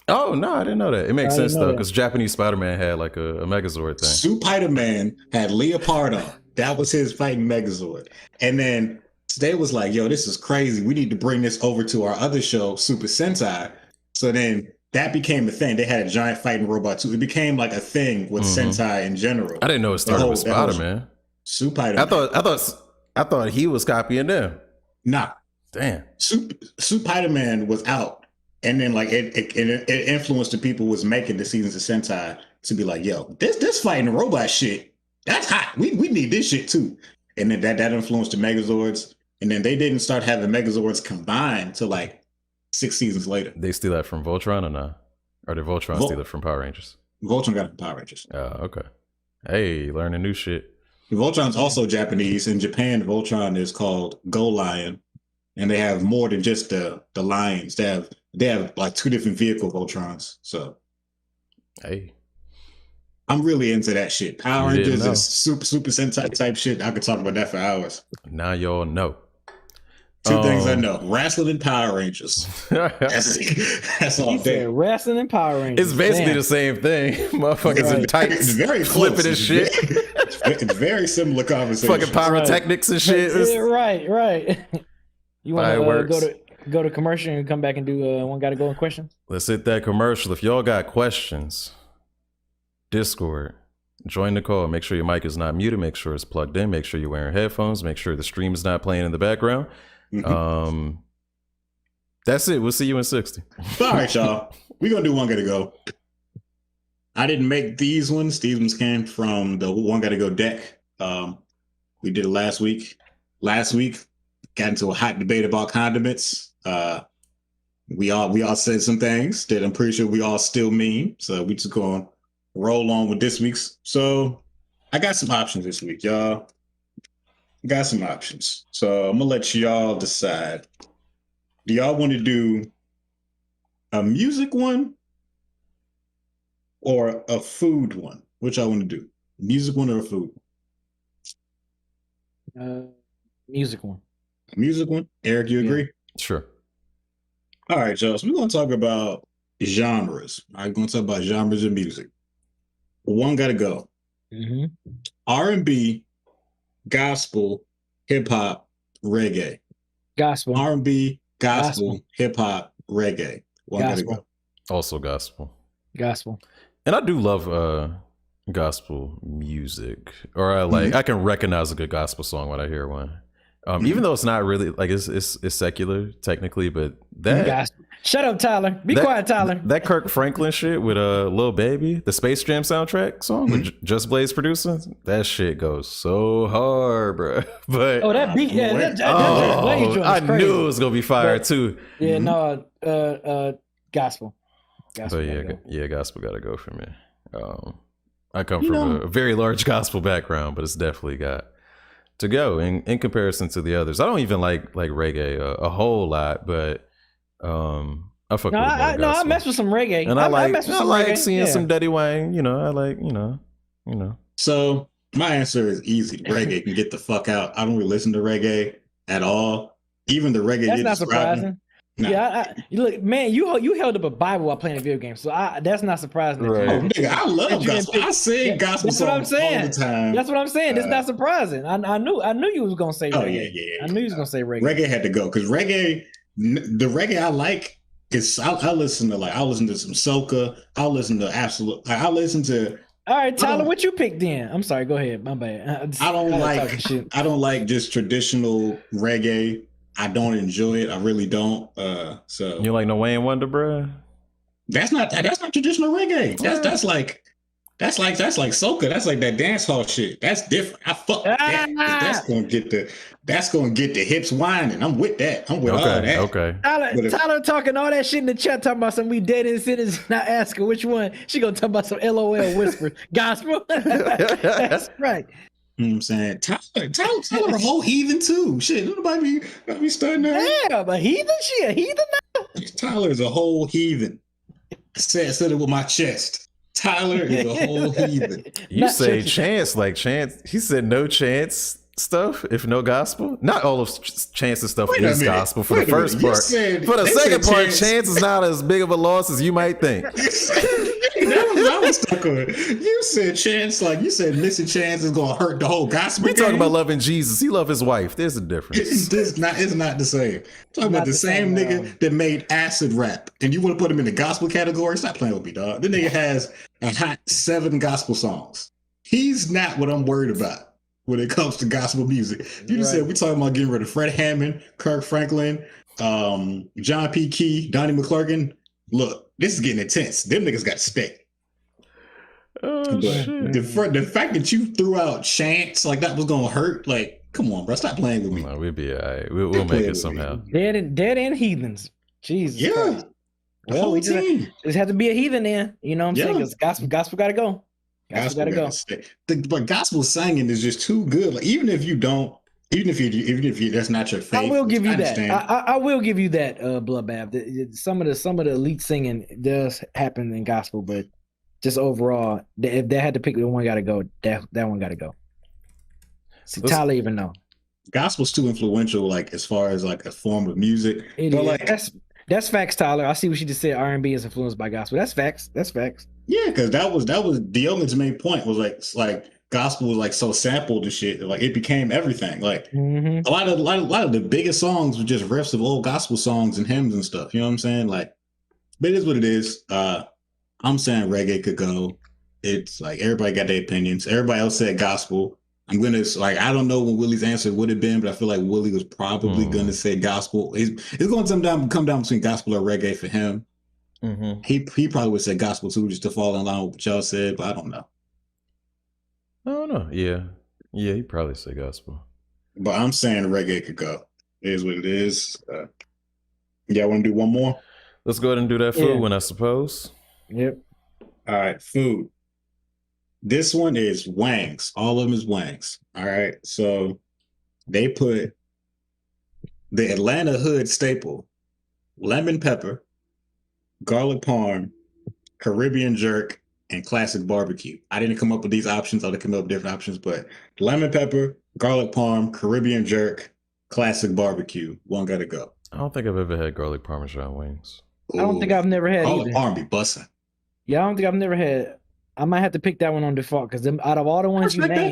Oh no, I didn't know that. It makes sense though, because Japanese Spider-Man had a Megazord thing. Spider-Man had Leopardo. That was his fighting Megazord. And then they was like, yo, this is crazy. We need to bring this over to our other show, Super Sentai. So then that became a thing. They had a giant fighting robot too. It became a thing with Sentai in general. I didn't know it started with Spider-Man. Spider-Man. I thought he was copying them. Nah. Damn. Spider-Man was out. And then it influenced the people who was making the seasons of Sentai to be like, yo, this fighting robot shit, that's hot. We need this shit too. And then that influenced the Megazords. And then they didn't start having Megazords combined till 6 seasons later. They steal that from Voltron or not? Or did Voltron steal it from Power Rangers? Voltron got it from Power Rangers. Oh, okay. Hey, learning new shit. Voltron's also Japanese. In Japan, Voltron is called Go Lion. And they have more than just the lions. They have 2 different vehicle Voltrons. So, hey, I'm really into that shit. Power Rangers is super Sentai type shit. I could talk about that for hours. Now y'all know. 2 things I know: wrestling and Power Rangers. That's all day. Wrestling and Power Rangers. It's basically the same thing. Motherfuckers in tights. It's very flipping and shit. It's very similar conversation. Fucking pyrotechnics and shit. Right. You want to go to commercial and come back and do one gotta go in questions? Let's hit that commercial. If y'all got questions, Discord, join the call. Make sure your mic is not muted. Make sure it's plugged in. Make sure you're wearing headphones. Make sure the stream is not playing in the background. That's it. We'll see you in 60. All right, y'all. We're gonna do one gotta go. I didn't make these ones. These ones came from the one gotta go deck. We did it last week. Last week, got into a hot debate about condiments. We all said some things that I'm pretty sure we all still mean. So we just gonna roll on with this week's. So I got some options this week, y'all. Got some options. So I'm gonna let y'all decide. Do y'all want to do a music one or a food one? Which y'all want to do? Music one or a food one? Music one. Music one? Eric, you agree? Sure. All right, y'all. So we're going to talk about genres. I'm going to talk about genres of music. One got to go. R&B, gospel, hip-hop, reggae. Gospel. R&B, gospel, hip-hop, reggae. One got to go. Also gospel. Gospel. And I do love gospel music. Or I can recognize a good gospel song when I hear one. Even though it's not really it's secular technically, but that shut up, Tyler. Be quiet, Tyler. That Kirk Franklin shit with Lil Baby, the Space Jam soundtrack song with Just Blaze producing, that shit goes so hard, bro. But that beat, I knew it was gonna be fire too. Yeah, no, gospel. But yeah, gospel gotta go for me. I come from a very large gospel background, but it's definitely got to go in comparison to the others. I don't even like reggae a whole lot, but I fuck No, with I gospel. mess with some reggae, and I like mess with I some like reggae. seeing Yeah. some Daddy Wayne. You know, I like you know. So my answer is easy. Reggae can get the fuck out. I don't really listen to reggae at all. Even the reggae That's you're not describing. surprising. Nah. Yeah, you look, man, you held up a Bible while playing a video game, so that's not surprising. Right. Oh, nigga, I love that you didn't gospel. pick- I sing gospel That's what I'm songs all saying. the time. That's what I'm saying. It's not surprising. I knew you was gonna say Oh reggae. yeah. I knew you was gonna say reggae. Reggae had to go because reggae, the reggae I like is I listen to some soca. I'll listen to absolute. I'll listen to. All right, Tyler, what you picked then? I'm sorry. Go ahead. My bad. I don't like just traditional reggae. I don't enjoy it. I really don't. So You like no Wayne Wonder, bruh? that's not traditional reggae. That's like soca. That's like that dance hall shit. That's different. I fuck with that. 'Cause that's gonna get the hips whining. I'm with that. I'm with all that. Okay. Tyler talking all that shit in the chat, talking about some we dead in cities. Not asking which one. She gonna talk about some LOL whisper gospel. That's right. You know what I'm saying? Tyler a whole heathen too. Shit, nobody be starting that. Yeah, but heathen, she a heathen now. Tyler is a whole heathen. I said it with my chest. Tyler is a whole heathen. You Not say church. chance like chance. He said no chance stuff if no gospel. Not all of Chance's stuff Wait a is minute. gospel for Wait the a first minute. You part. said- For the they second said part, Chance- Chance is not as big of a loss as you might think. That was what I was stuck on. You said chance, like you said, missing chance is gonna hurt the whole gospel. We talking game. about loving Jesus. He loved his wife. There's a difference. It's not the same. Talking Not about the the same same, nigga that made acid rap, and you want to put him in the gospel category? Stop playing with me, dog. The nigga has a hot 7 gospel songs. He's not what I'm worried about when it comes to gospel music. You just Right. said we talking about getting rid of Fred Hammond, Kirk Franklin, John P. Key, Donnie McClurkin. Look, this is getting intense. Them niggas got to stay. Oh But shit. the fact that you threw out chance like that was gonna hurt, like, come on, bro, stop playing with me. No, we'll be all right. We'll make it somehow. Dead and heathens. Jesus. Yeah, Christ. the Well, whole we team. just have to be a heathen then. You know what I'm saying? Yeah. 'Cause gospel gotta go. Gospel gotta go. gotta stay. But gospel singing is just too good. Like even if you that's not your faith. I will give you that. understand. I will give you that, Bloodbath. Some of the elite singing does happen in gospel, but just overall, if they had to pick the one, gotta go. That one gotta go. See, Let's- Tyler even know. Gospel's too influential, like as far as like a form of music. It But is. like, That's facts, Tyler. I see what she just said. R&B is influenced by gospel. That's facts. That's facts. yeah, because that was Diogen's main point was like gospel was like so sampled and shit. Like it became everything. Like Mm-hmm. a lot of the biggest songs were just riffs of old gospel songs and hymns and stuff. You know what I'm saying? Like, but it is what it is. I'm saying reggae could go. It's like everybody got their opinions. Everybody else said gospel. I'm gonna like I don't know what Willie's answer would have been, but I feel like Willie was probably gonna say gospel. It's going to come down between gospel or reggae for him. Mm-hmm. He probably would say gospel too, just to fall in line with what y'all said, but I don't know. I don't know. Yeah, he'd probably say gospel. But I'm saying reggae could go. It is what it is. Y'all want to do one more? Let's go ahead and do that food Yeah. one, I suppose. Yep. All right, food. This one is wangs. All of them is wangs. All right. So they put the Atlanta hood staple, lemon pepper, garlic parm, Caribbean jerk, and classic barbecue. I didn't come up with these options. I would come up with different options, but lemon pepper, garlic parm, Caribbean jerk, classic barbecue. One gotta go. I don't think I've ever had garlic parmesan wings. I don't think I've never had garlic either. parm be busting. Yeah, I don't think I've never had. I might have to pick that one on default because out of all the ones you respect that.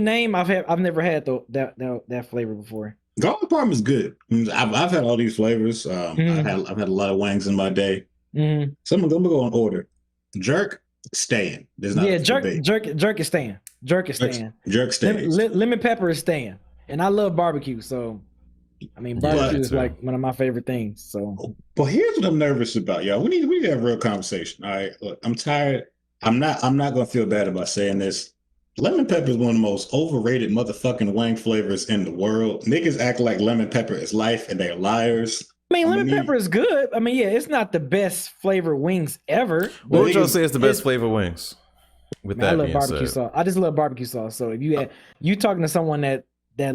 name, I've never had that flavor before. Garlic parm is good. I've had all these flavors. I've had a lot of wangs in my day. Mm-hmm. So I'm gonna go in order. Jerk, staying. There's not a jerk is staying. Jerk is staying. Jerk staying. Lemon pepper is staying, and I love barbecue. So, I mean, barbecue is too. like one of my favorite things. So, But here's what I'm nervous about, y'all. We need to have a real conversation. All right. Look, I'm tired. I'm not gonna feel bad about saying this. Lemon pepper is one of the most overrated motherfucking wang flavors in the world. Niggas act like lemon pepper is life and they're liars. I mean, I'm lemon gonna pepper is good. I mean, yeah, it's not the best flavor wings ever. What would y'all niggas- say is the best flavor wings? With Man, I that love being barbecue said, sauce. I just love barbecue sauce. So if you talking to someone that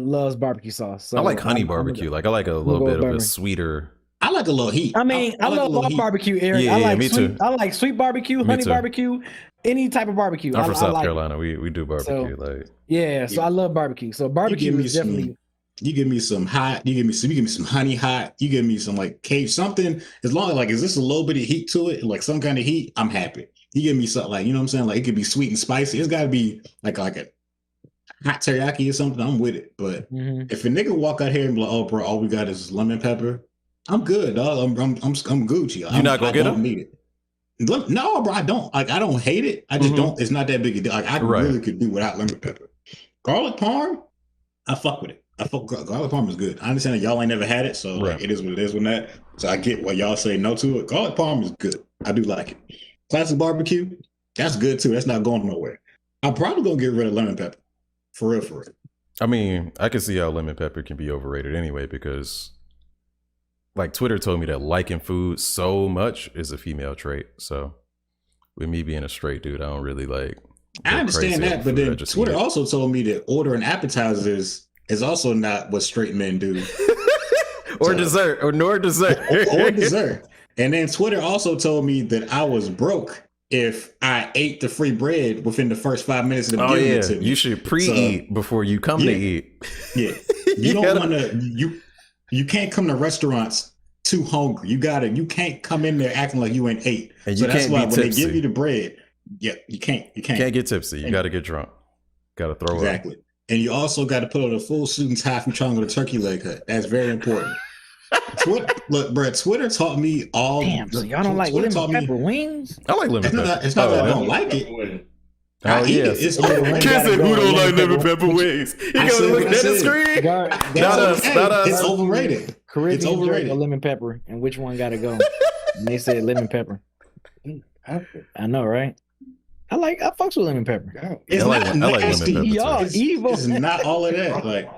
loves barbecue sauce, so I like honey I'm- barbecue. Like I like a go little with bit of a bourbon. sweeter. I like a little heat. I mean, I like a love little all heat. barbecue, Eric. Yeah, I like me sweet. too. I like sweet barbecue, honey too. barbecue, any type of barbecue. I'm from South like Carolina. We do barbecue. Yeah, so I love barbecue. So barbecue is definitely. You give me some hot. You give me some honey hot. You give me some like cage something. As long as like is this a little bit of heat to it, like some kind of heat, I'm happy. You give me something like, you know what I'm saying, like it could be sweet and spicy. It's got to be like a hot teriyaki or something. I'm with it. But if a nigga walk out here and be like, oh bro, all we got is lemon pepper, I'm good, dog. I'm Gucci. You're not gonna get them? Need it. No, bro, I don't. Like I don't hate it. I just don't. It's not that big a deal. Like I really could do without lemon pepper. Garlic parm, I fuck with it. Garlic parm is good. I understand that y'all ain't never had it, so like, it is what it is with that. So I get why y'all say no to it. Garlic parm is good. I do like it. Classic barbecue, that's good too. That's not going nowhere. I'm probably gonna get rid of lemon pepper. For real. I mean, I can see how lemon pepper can be overrated anyway, because like Twitter told me that liking food so much is a female trait. So with me being a straight dude, I don't really like. I understand that, but then Twitter also told me that ordering appetizers is also not what straight men do. Or dessert. Or dessert. And then Twitter also told me that I was broke if I ate the free bread within the first 5 minutes of the giving it to me. You should pre-eat before you come to eat. Yeah. You don't want to, you can't come to restaurants too hungry. You can't come in there acting like you ain't ate. And so you that's can't why be when tipsy. they give you the bread, you can't. You can't get tipsy. You got to get drunk. Got to throw up. Exactly. And you also got to put on a full suit and tie if you're trying to go to turkey leg hut. That's very important. Look, bro, Twitter taught me all. Damn, so y'all don't like lemon pepper wings? I like lemon pepper. It's not that I don't like it. Oh, yes. It's Kid said, who don't like lemon pepper wings? He goes looking at the screen. Not us. It's overrated. Caribbean drink or lemon pepper, and which one got to go? And they said lemon pepper. I know, right? I fucks with lemon pepper. It's not nasty. Y'all evil. It's not all of that. Like,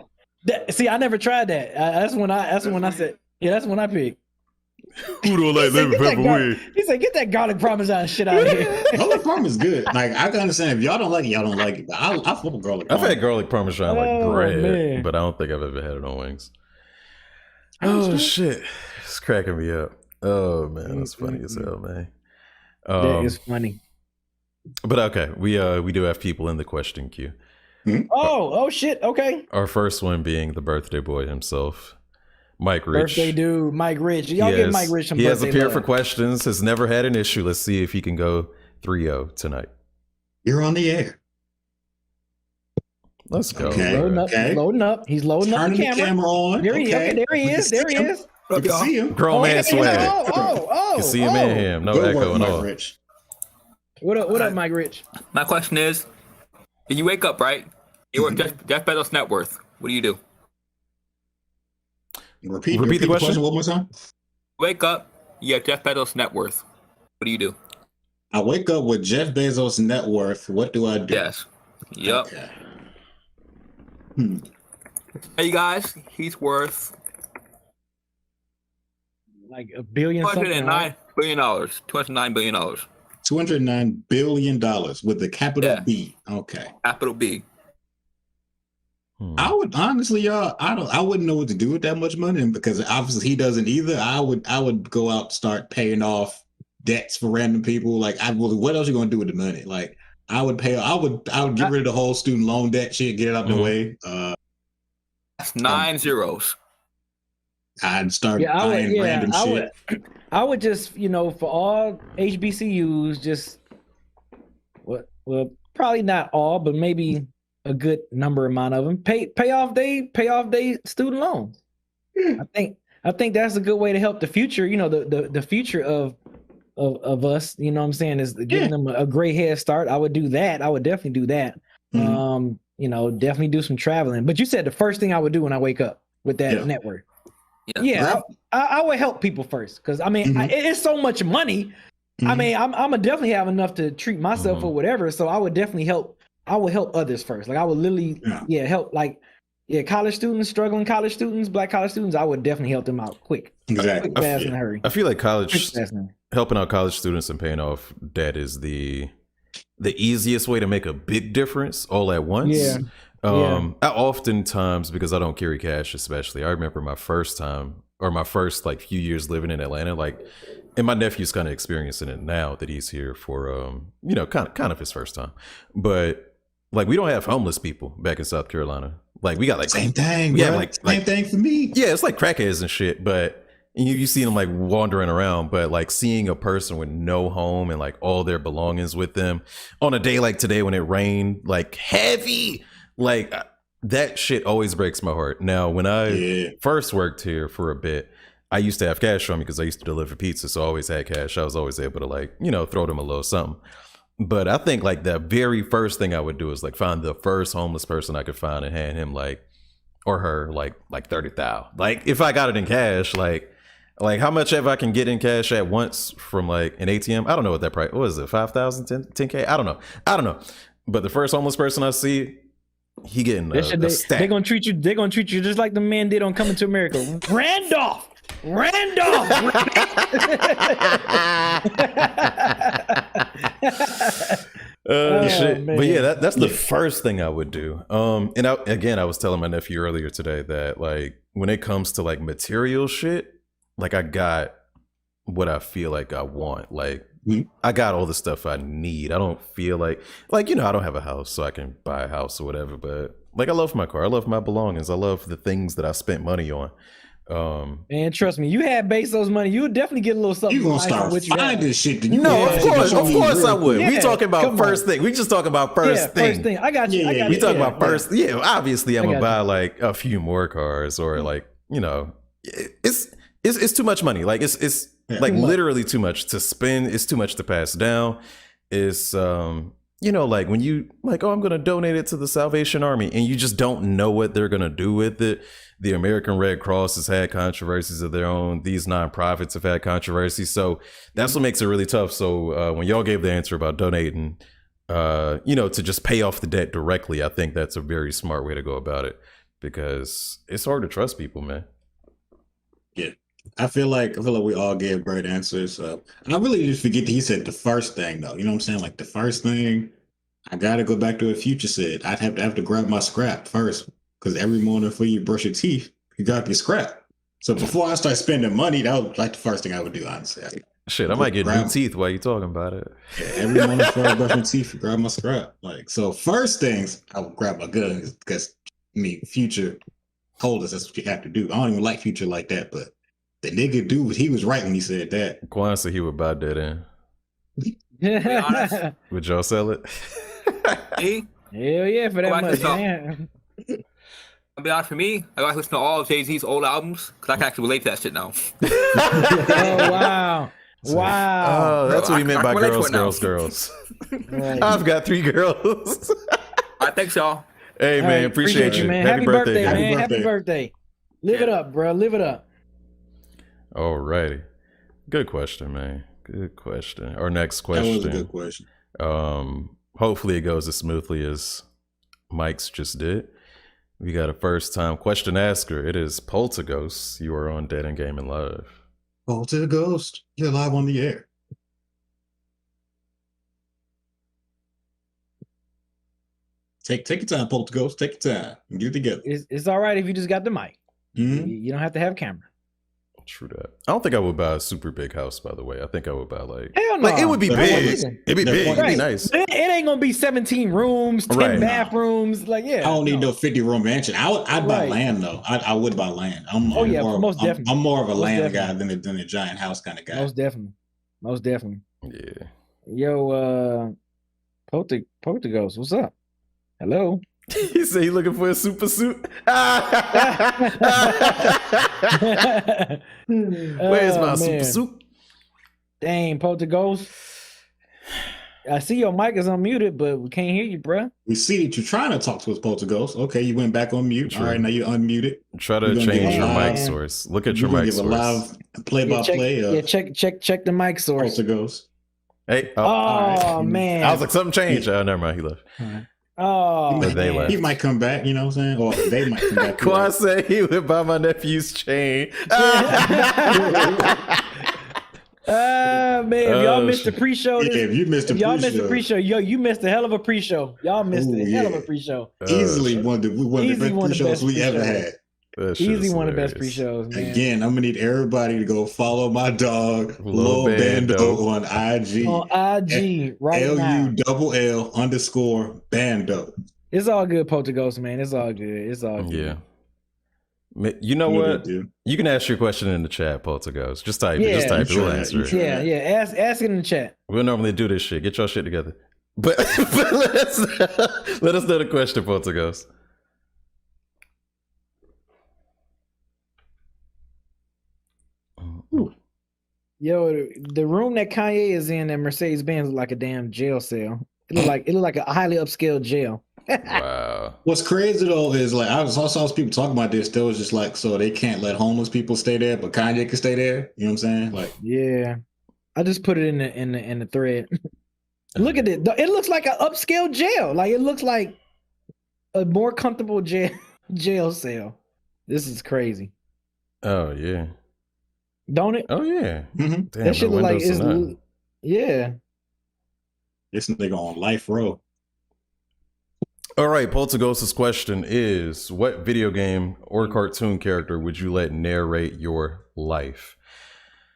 see, I never tried that. That's when I said, yeah, that's when I picked. Who don't like lemon pepper wings? He said, get that garlic parmesan shit out of here. Garlic parm is good. Like, I can understand if y'all don't like it, y'all don't like it. But I fuck with garlic parm. I've had garlic parmesan like bread, man. but I don't think I've ever had it on wings. Oh shit, it's cracking me up. Oh man, that's funny as hell, man. That is funny. But okay, we do have people in the question queue. Oh shit. Okay. Our first one being the birthday boy himself, Mike Rich. Birthday dude, Mike Rich. Y'all give Mike Rich some birthday love. He has appeared for questions. Has never had an issue. Let's see if he can go 3-0 tonight. You're on the air. Let's go. Okay. Loading up. He's loading up the camera on. There he is. There he is. You can see him. Grown man swag. You can see him and him. No echo and all. Rich. What up, Mike Rich? My question is, you wake up, right? You work Jeff Bezos' net worth. What do you do? Repeat the question one more time. Wake up, you have Jeff Bezos' net worth. What do you do? I wake up with Jeff Bezos' net worth. What do I do? Yes. Yep. Okay. Hey guys, he's worth like $1 billion. $209 billion. $209 billion. $209 billion with the capital B. Okay. Capital B. I would honestly, y'all, I wouldn't know what to do with that much money, and because obviously he doesn't either. I would go out and start paying off debts for random people. Like, what else are you gonna do with the money? Like, I would get rid of the whole student loan debt shit, get it out the way. That's 9 zeros. I'd start buying random shit. I would just, for all HBCUs, just well, probably not all, but maybe a good amount of them pay off they student loans. I think that's a good way to help the future. The future of us. You know what I'm saying, is giving them a great head start. I would do that. I would definitely do that. Definitely do some traveling. But you said the first thing I would do when I wake up with that network. Yeah, I would help people first, because I mean it's so much money. I mean, I'm gonna definitely have enough to treat myself or whatever. So I would definitely help. I would help others first. Like I would literally, help. Like, college students, struggling college students, black college students. I would definitely help them out quick. Exactly. Quick, fast, in a hurry. I feel like helping out college students and paying off debt is the easiest way to make a big difference all at once. I oftentimes, because I don't carry cash, especially, I remember my first time or my first like few years living in Atlanta, like, and my nephew's kind of experiencing it now that he's here for you know, kind of his first time. But like, we don't have homeless people back in South Carolina. Like, we got like same thing. We bro. have like same thing for me. Yeah, it's like crackheads and shit, but you see them like wandering around, but like seeing a person with no home and like all their belongings with them on a day like today when it rained like heavy, like that shit always breaks my heart. Now, when I first worked here for a bit, I used to have cash on me because I used to deliver pizza, so I always had cash. I was always able to like, you know, throw them a little something. But I think like the very first thing I would do is like find the first homeless person I could find and hand him like, or her like 30,000. Like if I got it in cash, like how much if I can get in cash at once from like an ATM? I don't know what that price, what is it, 5,000, 10K? I don't know. But the first homeless person I see, he getting a stack. They're gonna treat you just like the man did on Coming to America. Randolph. Shit. But yeah, that's the first thing I would do. And I was telling my nephew earlier today that like when it comes to like material shit, like I got what I feel like I want. Like I got all the stuff I need. I don't feel like you know, I don't have a house, so I can buy a house or whatever. But like I love my car, I love my belongings, I love the things that I spent money on. And trust me, you had Bezos money, you would definitely get a little something. You gonna start finding shit. Of course I would. We talking about first thing. We just talking about first thing. I got you. We talking about first. Yeah, obviously I'm gonna buy like a few more cars or like, you know, it's too much money. Like it's like literally too much to spend. It's too much to pass down. It's you know, like when you like, oh, I'm gonna donate it to the Salvation Army, and you just don't know what they're gonna do with it. The American Red Cross has had controversies of their own. These nonprofits have had controversies. So that's what makes it really tough. So when y'all gave the answer about donating, you know, to just pay off the debt directly, I think that's a very smart way to go about it because it's hard to trust people, man. Yeah. I feel like we all gave great answers. I really just forget that he said the first thing though. You know what I'm saying? Like the first thing, I gotta go back to what Future said. I'd have to grab my scrap first. Because every morning before you brush your teeth, you got your scrap. So before I start spending money, that was like the first thing I would do, honestly. Shit, I might get new teeth while you talking about it. Yeah, every morning before I brush my teeth, grab my scrap. Like, so first things, I would grab my guns because, I mean, Future told us that's what you have to do. I don't even like Future like that, but the nigga dude, he was right when he said that. Quan said he would buy that in. Be honest. Would y'all sell it? Me? Hell yeah, for that much, man. I'll be honest, for me, I gotta listen to all of Jay-Z's old albums because I can actually relate to that shit now. Oh, wow. Wow. Oh, that's Bro, what he meant by girls. Right. I've got 3 girls. All right, thanks, y'all. Hey, man, appreciate you, man. Happy birthday, man. Happy birthday. Live it up, bro. Live it up. All righty. Good question, man. Good question. Our next question. That was a good question. Hopefully it goes as smoothly as Mike's just did. We got a first time question asker. It is Polterghost. You are on Dead and Gaming Live. Polterghost, you're live on the air. Take your time, Polterghost. Take your time. Get it together. It's all right if you just got the mic. Mm-hmm. You don't have to have camera. True that. I don't think I would buy a super big house, by the way. I think I would buy like... Hell no. Like, it would be big. It'd be big. It'd be nice. It ain't going to be 17 rooms, 10 bathrooms. Like, yeah. I don't need no 50-room mansion. I'd buy land, though. I would buy land. I'm more of a land guy than a giant house kind of guy. Most definitely. Yeah. Yo, Polterghost, what's up? Hello? He said he looking for a super suit. Where's my super suit? Dang, Polterghost. I see your mic is unmuted, but we can't hear you, bruh. We see that you're trying to talk to us, Polterghost. Okay, you went back on mute. True. All right, now you're unmuted. Try to change your mic source. Look at your mic source. Live play-by-play. Check the mic source. Polterghost. Hey. Oh man. I was like, something changed. Oh, never mind. He left. Oh, they left. He might come back, you know what I'm saying? Or they might come back. Quan said he would buy my nephew's chain. Man, if y'all missed the pre-show, if you missed the pre-show, yo, you missed a hell of a pre-show. Y'all missed a hell of a pre-show. Easily one of the best pre-shows we ever had. That shit Easily is one of the best hilarious. pre-shows, man. Again, I'm gonna need everybody to go follow my dog Lil Lil Bando Bando. on IG. On IG right now. LULL_Bando. It's all good, Polterghost, man. It's all good. It's all good. Yeah. You know You know what? they do. You can ask your question in the chat, Polterghost. Just type it. Yeah. Just type it. You We'll try answer that. it. You Yeah, yeah. Ask it in the chat. We'll normally do this shit. Get your shit together. But let us know the question, Polterghost. Yo, the room that Kanye is in at Mercedes Benz is like a damn jail cell. It look like a highly upscale jail. Wow. What's crazy though is like I saw people talking about this. There was just like, so they can't let homeless people stay there, but Kanye can stay there. You know what I'm saying? Like, Yeah, I just put it in the thread. Look at it. It looks like an upscale jail. Like it looks like a more comfortable jail cell. This is crazy, Oh yeah. don't it? Oh yeah. mhm. Damn, That shit no look like windows or nothing. it's yeah. This nigga on life row. All right, Polterghost's question is: what video game or cartoon character would you let narrate your life?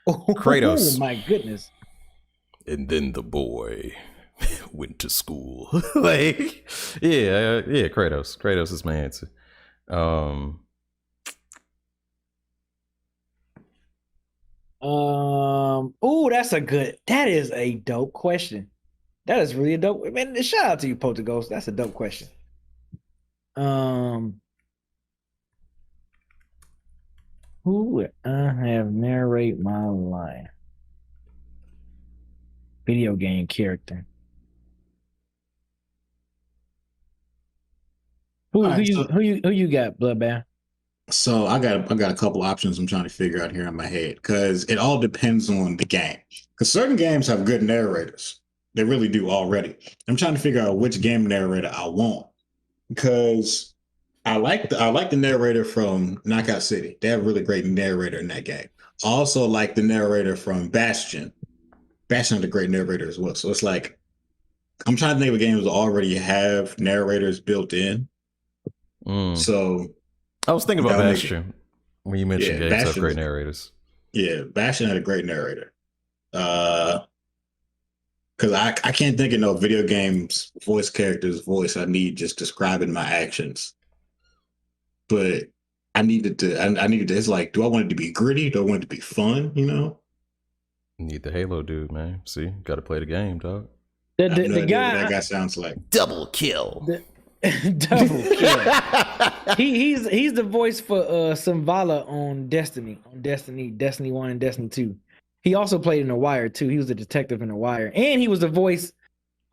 Kratos. Oh my goodness. And then the boy went to school. Like, yeah, Kratos. Kratos is my answer. Oh, that is a dope question. That is really a dope. Man, shout out to you, Polterghost. That's a dope question. Who would I have narrate my life? Video game character. Who All right, who you got, Bloodbath? So I got a couple options I'm trying to figure out here in my head because it all depends on the game. Because certain games have good narrators, they really do already. I'm trying to figure out which game narrator I want because I like the narrator from Knockout City. They have a really great narrator in that game. I also like the narrator from Bastion. Bastion had a great narrator as well. So it's like I'm trying to think of games that already have narrators built in. So I was thinking about That'll make Bastion when you mentioned games have great narrators. yeah, Bastion had a great narrator. Because I can't think of no video games voice character's voice I need just describing my actions. But I needed to. It's like, do I want it to be gritty? Do I want it to be fun? You know. Need the Halo dude, man. See, got to play the game, dog. I have no The idea guy what that guy sounds like. Double kill. double kill. He's the voice for Simvala on Destiny 1 and Destiny 2. He also played in The Wire too. He was a detective in The Wire, and he was the voice.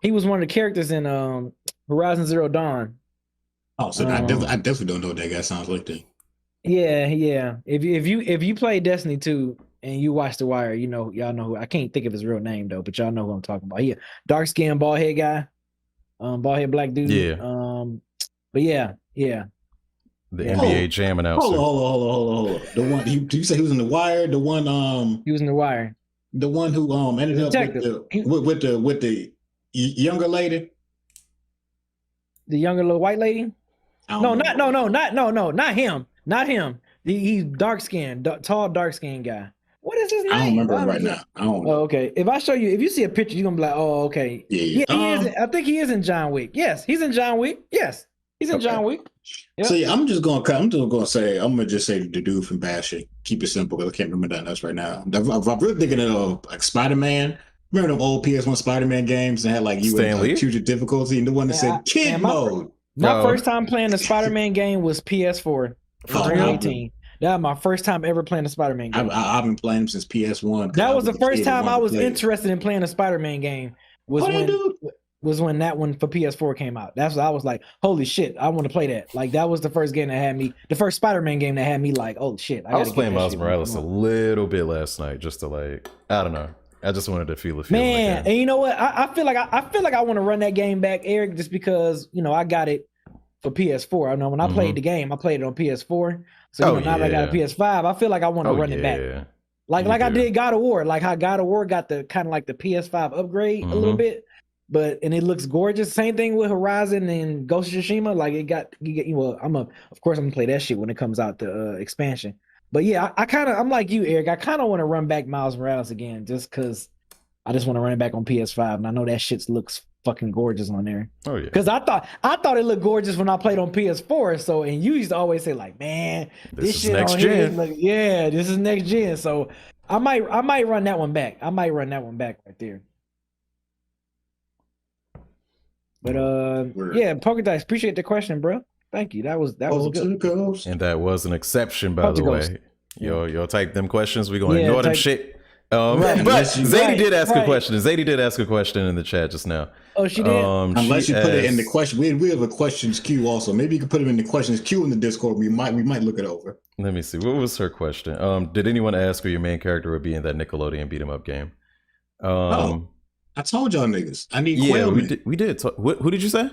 He was one of the characters in Horizon Zero Dawn. Oh, so I definitely don't know what that guy sounds like. Then. Yeah. If you play Destiny 2 and you watch The Wire, y'all know who. I can't think of his real name though, but y'all know who I'm talking about. Dark skinned bald head guy, bald head black dude. Yeah. But yeah. The NBA Jam announcer. Hold on. The one you say he was in The Wire? The one He was in The Wire. the one who ended up with the younger lady. The younger little white lady? Not Not him. He's dark skinned, tall, dark skinned guy. What is his name? I don't remember right now. I don't know. Oh, okay. If I show you, if you see a picture, you're gonna be like, oh, okay. Yeah. He is. I think he is in John Wick. Yes, he's in John Wick. Yes, he's in John Wick. Yep. So yeah, I'm just gonna say the dude from Bastion. Keep it simple because I can't remember nothing else right now. I'm really thinking of like Spider-Man. Remember the old PS1 Spider-Man games that had like you would choose your difficulty and the one that said kid mode. My first time playing the Spider-Man game was PS4 in 2018. That was my first time ever playing a Spider-Man game. I've been playing them since PS1. That was the first time I was interested in playing a Spider-Man game. Was when that one for PS4 came out. That's what I was like, holy shit, I want to play that. Like that was the first game that had me, the first Spider-Man game that had me like, oh shit. I was playing Miles Morales a little bit last night just to like, I don't know. I just wanted to feel it. Man, and you know what? I feel like I want to run that game back, Eric, just because I got it for PS4. I know when I played the game, I played it on PS4. So now that I got a PS5, I feel like I want to run it back. Like I did God of War. Like how God of War got the kind of like the PS5 upgrade a little bit. and it looks gorgeous. Same thing with Horizon and Ghost of Tsushima. Like well, of course I'm gonna play that shit when it comes out the expansion. But yeah, I'm like you, Eric. I kind of want to run back Miles Morales again, just because I just want to run it back on PS5, and I know that shit looks fucking gorgeous on there. Oh yeah. Because I thought it looked gorgeous when I played on PS4. So, and you used to always say like, man, this shit next on gen. Here, this is next gen. So I might run that one back. I might run that one back right there. But yeah, Poker Dice, appreciate the question, bro. Thank you. That was good. And that was an exception, by the Ghost. way. Y'all type them questions. We're gonna ignore them shit. Right. But Zadie did ask a right. question. Zadie did ask a question in the chat just now. Oh, she did. Unless she you put it in the asked- question, we have a questions queue also. Maybe you can put them in the questions queue in the Discord. We might look it over. Let me see. What was her question? Did anyone ask who your main character would be in that Nickelodeon beat 'em up game? I told y'all niggas. I need Yeah, Quailman. we did. Who did you say?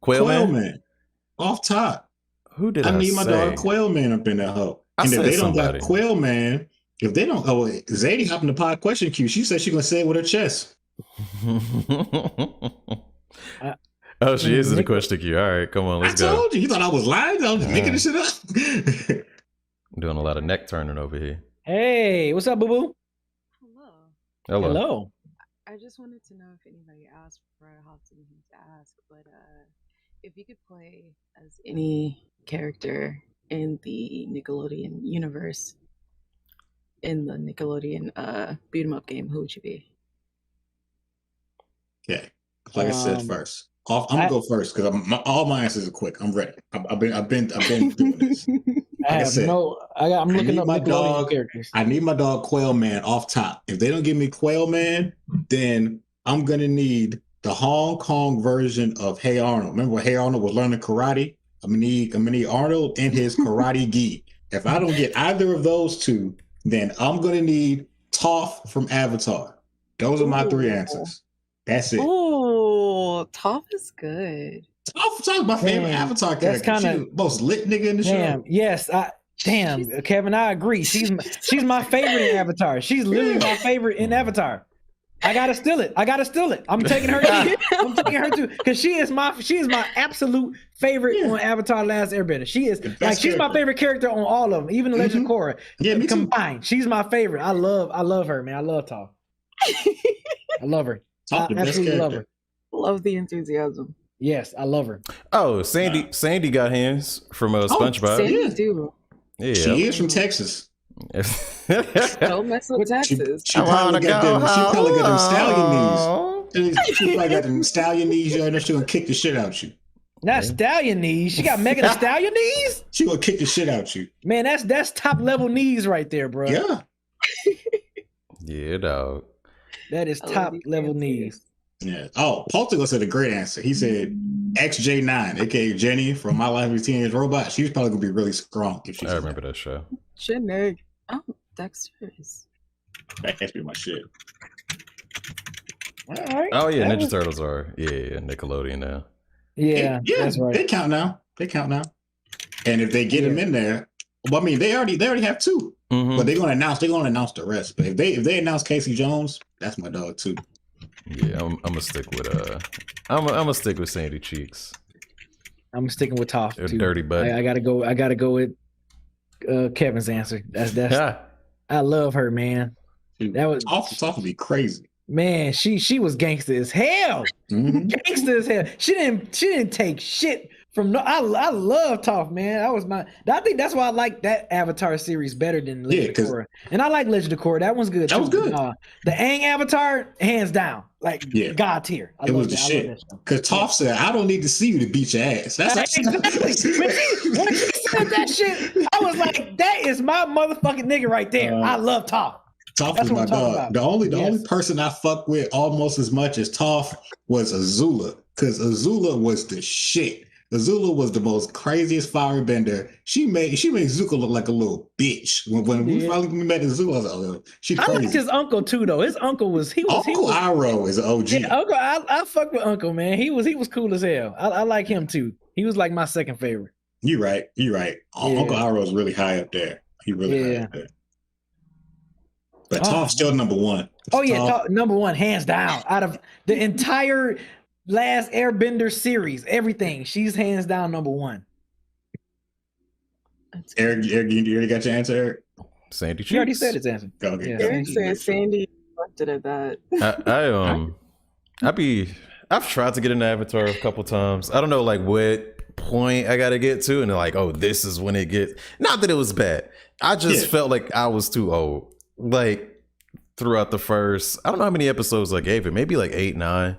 Quailman? Quailman. Off top. Who did I need my say? dog Quailman up in that hoe. I And if said they don't somebody. got Quailman, if they don't, Zadie hopped in the pod question queue. She said she's gonna say it with her chest. Oh, she is in the question queue. All right, come on, let's I go. told you. You thought I was lying? I was just making this shit up. I'm doing a lot of neck turning over here. Hey, what's up, boo boo? Hello. Hello. I just wanted to know if anybody asked before I hopped in here to ask, but if you could play as any character in the Nickelodeon universe, in the Nickelodeon beat 'em up game, who would you be? Okay, like I said first, I'm gonna go first because all my answers are quick. I'm ready. I've been doing this. I'm looking up my Nickelodeon dog. characters. I need my dog Quailman off top. If they don't give me Quailman, then I'm gonna need the Hong Kong version of Hey Arnold. Remember when Hey Arnold was learning karate? I'm gonna need Arnold and his karate gi. If I don't get either of those two, then I'm gonna need Toph from Avatar. Those are my three answers. That's it. Oh, Top is good. Toph's my favorite Avatar character. That's She's the most lit nigga in the Damn, show. yes, Kevin, I agree. She's my favorite in Avatar. She's literally my favorite in Avatar. I gotta steal it. I'm taking her too. Because she is my absolute favorite on Avatar Last Airbender. She is like she's my favorite character on all of them, even the Legend of Korra. Yeah, me combined. Too. She's my favorite. I love her, man. I love Toph. I love her. Toph, the I best absolutely love character. her. Love the enthusiasm. Yes, I love her. Oh, Sandy got hands from SpongeBob. Sandy do. Yeah, she is from Texas. Don't mess with Texas. She probably got them stallion knees. She probably got them stallion knees. You know, she gonna kick the shit out you. Not stallion knees. She got Megan Thee Stallion knees. She gonna kick the shit out you. Man, that's top level knees right there, bro. Yeah. Yeah, dog. That is top level knees. Yeah. Oh, Poltergeist said a great answer. He said XJ9, aka Jenny from My Life as a Teenage Robot. She's probably gonna be really strong if she's. I remember that show. Jenny. Oh, Dexter is. That has to be my shit. All right. Oh yeah, Ninja Turtles are Nickelodeon now. Yeah, yeah, that's right. They count now. And if they get them in there, well, I mean, they already have two, but they're gonna announce the rest. But if they announce Casey Jones, that's my dog too. Yeah, I'm gonna stick with I'm gonna stick with Sandy Cheeks. I'm sticking with Toph too. Dirty butt. I gotta go with Kevin's answer. That's I love her, man. That was Toph would be crazy. Man, she was gangster as hell. Gangster as hell. She didn't take shit from no. I love Toph, man. I think that's why I like that Avatar series better than Legend of Korra. And I like Legend of Korra. That one's good. That was good. The Aang Avatar, hands down, like God tier. It was the shit. Because Toph said, "I don't need to see you to beat your ass." That's exactly. When she said that shit, I was like, "That is my motherfucking nigga right there." I love Toph. Toph is my dog. The only person I fuck with almost as much as Toph was Azula, because Azula was the shit. Azula was the most craziest firebender. She made Zuko look like a little bitch. When we finally met Azula, I was like, oh, she crazy. I liked his uncle too, though. His uncle was Uncle Iroh is an OG. Yeah, Uncle, I fuck with Uncle, man. He was cool as hell. I like him too. He was like my second favorite. You're right. Uncle Iroh is really high up there. He really high up there. But Toph's still number one. Oh yeah, number one, hands down. Out of the entire Last Airbender series, everything, she's hands down number one. Eric, you already got your answer, Eric? Sandy Cheeks. She already said his answer. Okay. Yeah. Eric said Sandy left it at that. I've tried to get into Avatar a couple times. I don't know like what point I gotta get to, and they're like, oh, this is when it gets. Not that it was bad. I just felt like I was too old. Like throughout the first, I don't know how many episodes I gave it, maybe like 8, 9.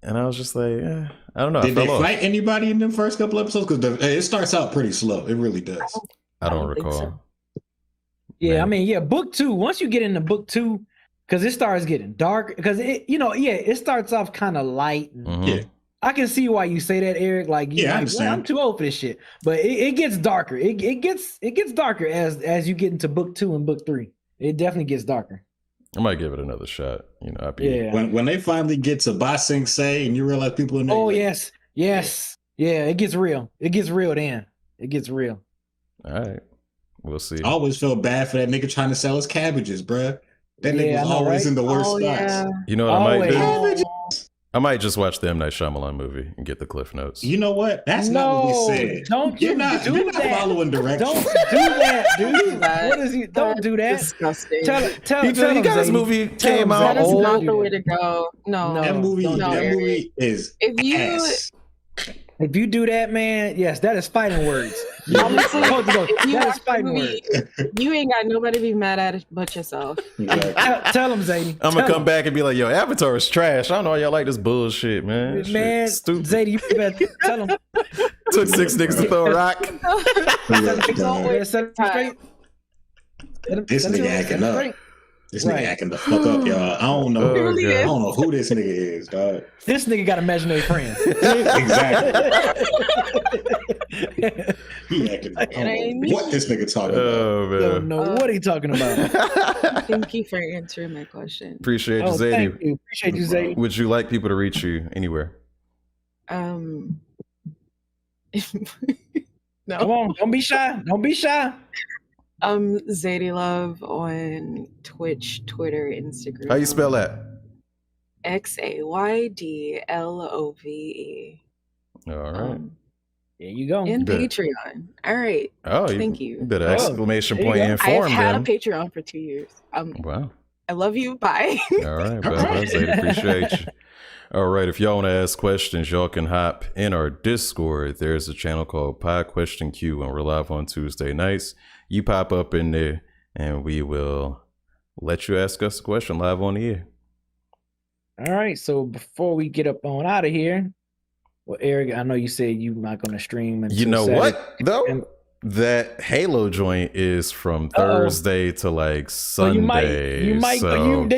And I was just like, I don't know. Did they fight anybody in the first couple episodes? Because it starts out pretty slow. It really does. I don't recall. So. Yeah, Man. I mean, book 2. Once you get into book 2, because it starts getting dark. Because it starts off kind of light. And Yeah. I can see why you say that, Eric. Like, I understand. I'm too old for this shit. But it gets darker. It gets darker as you get into book 2 and book 3. It definitely gets darker. I might give it another shot. When they finally get to Ba Sing Se and you realize people in there. Oh yes. Yeah, it gets real. It gets real then. It gets real. All right. We'll see. I always felt bad for that nigga trying to sell his cabbages, bruh. That nigga was I know, always right? in the worst spots. Yeah. You know what I might do? Cabbages. I might just watch the M. Night Shyamalan movie and get the Cliff Notes. You know what? That's not what we said. You're not following directions. Don't do that, dude. What is you? Don't do that. Disgusting. Tell You got his Zadie. movie Tell came him, out That is old. not the way to go. No. That movie is If you- ass. If you do that, man, yes, that is fighting words. Honestly, if you That is watch the fighting movie, words. you ain't got nobody to be mad at but yourself. Tell him, Zadie. I'm gonna come back and be like, yo, Avatar is trash. I don't know why y'all like this bullshit, man. Shit Man, stupid. Zadie, you better tell him. Took 6 niggas to throw a rock. Don't waste Set him time. straight. This Set him nigga straight. acting Set him up. straight. This nigga acting the fuck up, y'all. I don't know. Oh, really God. I don't know who this nigga is, dog. This nigga got imaginary friends. Exactly. He acting. I don't ain't know me. what this nigga talking about. Oh, Don't man. know what he talking about. Thank you for answering my question. Appreciate you, Oh, Zadie. thank you. Appreciate you, Zadie. Would you like people to reach you anywhere? No. Come on, don't be shy. Don't be shy. Zadie Love on Twitch, Twitter, Instagram. How you spell that? XAYDLOVE. All right. There you go. And Bet. Patreon. All right. Thank you. Better exclamation there you point go. I have inform had them. a Patreon for 2 years. Wow. I love you. Bye. All right. Bye-bye, Zadie. Appreciate you. All right. If y'all want to ask questions, y'all can hop in our Discord. There's a channel called Pod Question Q, and we're live on Tuesday nights. You pop up in there, and we will let you ask us a question live on the air. All right. So before we get up on out of here, well, Eric, I know you said you're not going to stream. You know Saturday. what, though? And- That Halo joint is from Thursday to like So Sunday. they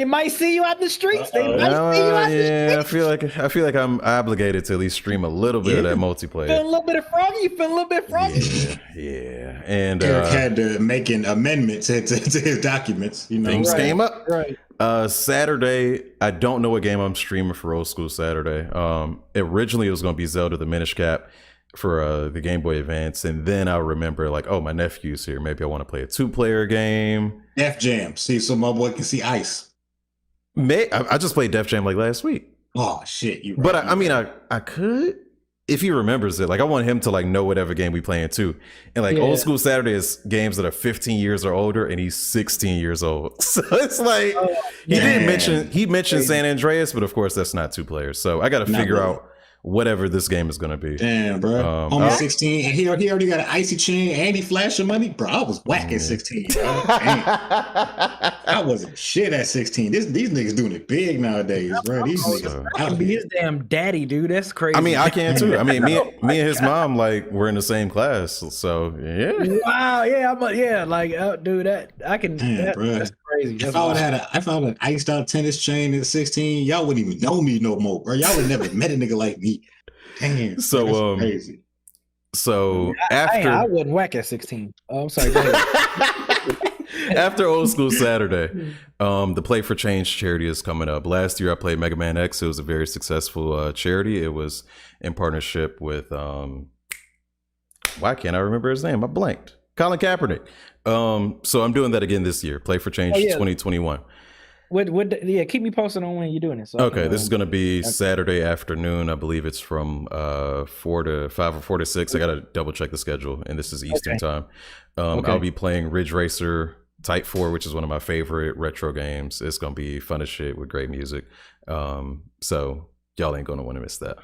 might see you out in the streets. They might see you out in the streets. I feel like I'm obligated to at least stream a little bit of that multiplayer. Feeling a little bit of froggy. You feeling a little bit froggy. Yeah. And Eric had to make an amendment to his documents. You know, things Right. came up. Right. Saturday, I don't know what game I'm streaming for Old School Saturday. Originally it was going to be Zelda the Minish Cap for the Game Boy Advance, and then I remember like, oh, my nephew's here. Maybe I want to play a 2-player game. Def Jam. See, so my boy can see ice. I just played Def Jam like last week. Oh shit! You. But I could, if he remembers it. Like I want him to like know whatever game we playing too. And like Yeah. Old School Saturday is games that are 15 years or older, and he's 16 years old. So it's like he mentioned San Andreas, but of course that's not 2 players. So I got to figure out whatever this game is going to be. Damn, bro. Homie 16, and he already got an icy chain, and he flashing money. Bro, I was whack at 16. Bro. Damn. I wasn't shit at 16. These niggas doing it big nowadays, bro. These niggas I can be his damn daddy, dude. That's crazy. I mean, I can too. I mean, me and his mom, like, we're in the same class. So yeah. Wow. Yeah. Like, dude, that I can. Damn, bro. That's crazy. That's If I would have had an iced out tennis chain at 16, y'all wouldn't even know me no more, bro. Y'all would never met a nigga like me. Damn. So that's crazy. So I after wouldn't whack at 16. Oh, I'm sorry. Go ahead. after Old School Saturday, the Play for Change charity is coming up. Last year I played Mega Man X. It was a very successful charity. It was in partnership with why can't I remember his name? I blanked. Colin Kaepernick. So I'm doing that again this year. Play for Change 2021. Yeah, keep me posted on when you're doing it. So okay, this is going to be Saturday afternoon. I believe it's from 4 to 5 or 4 to 6. I got to double check the schedule, and this is Eastern time. I'll be playing Ridge Racer Type 4, which is one of my favorite retro games. It's going to be fun as shit with great music. So y'all ain't going to want to miss that.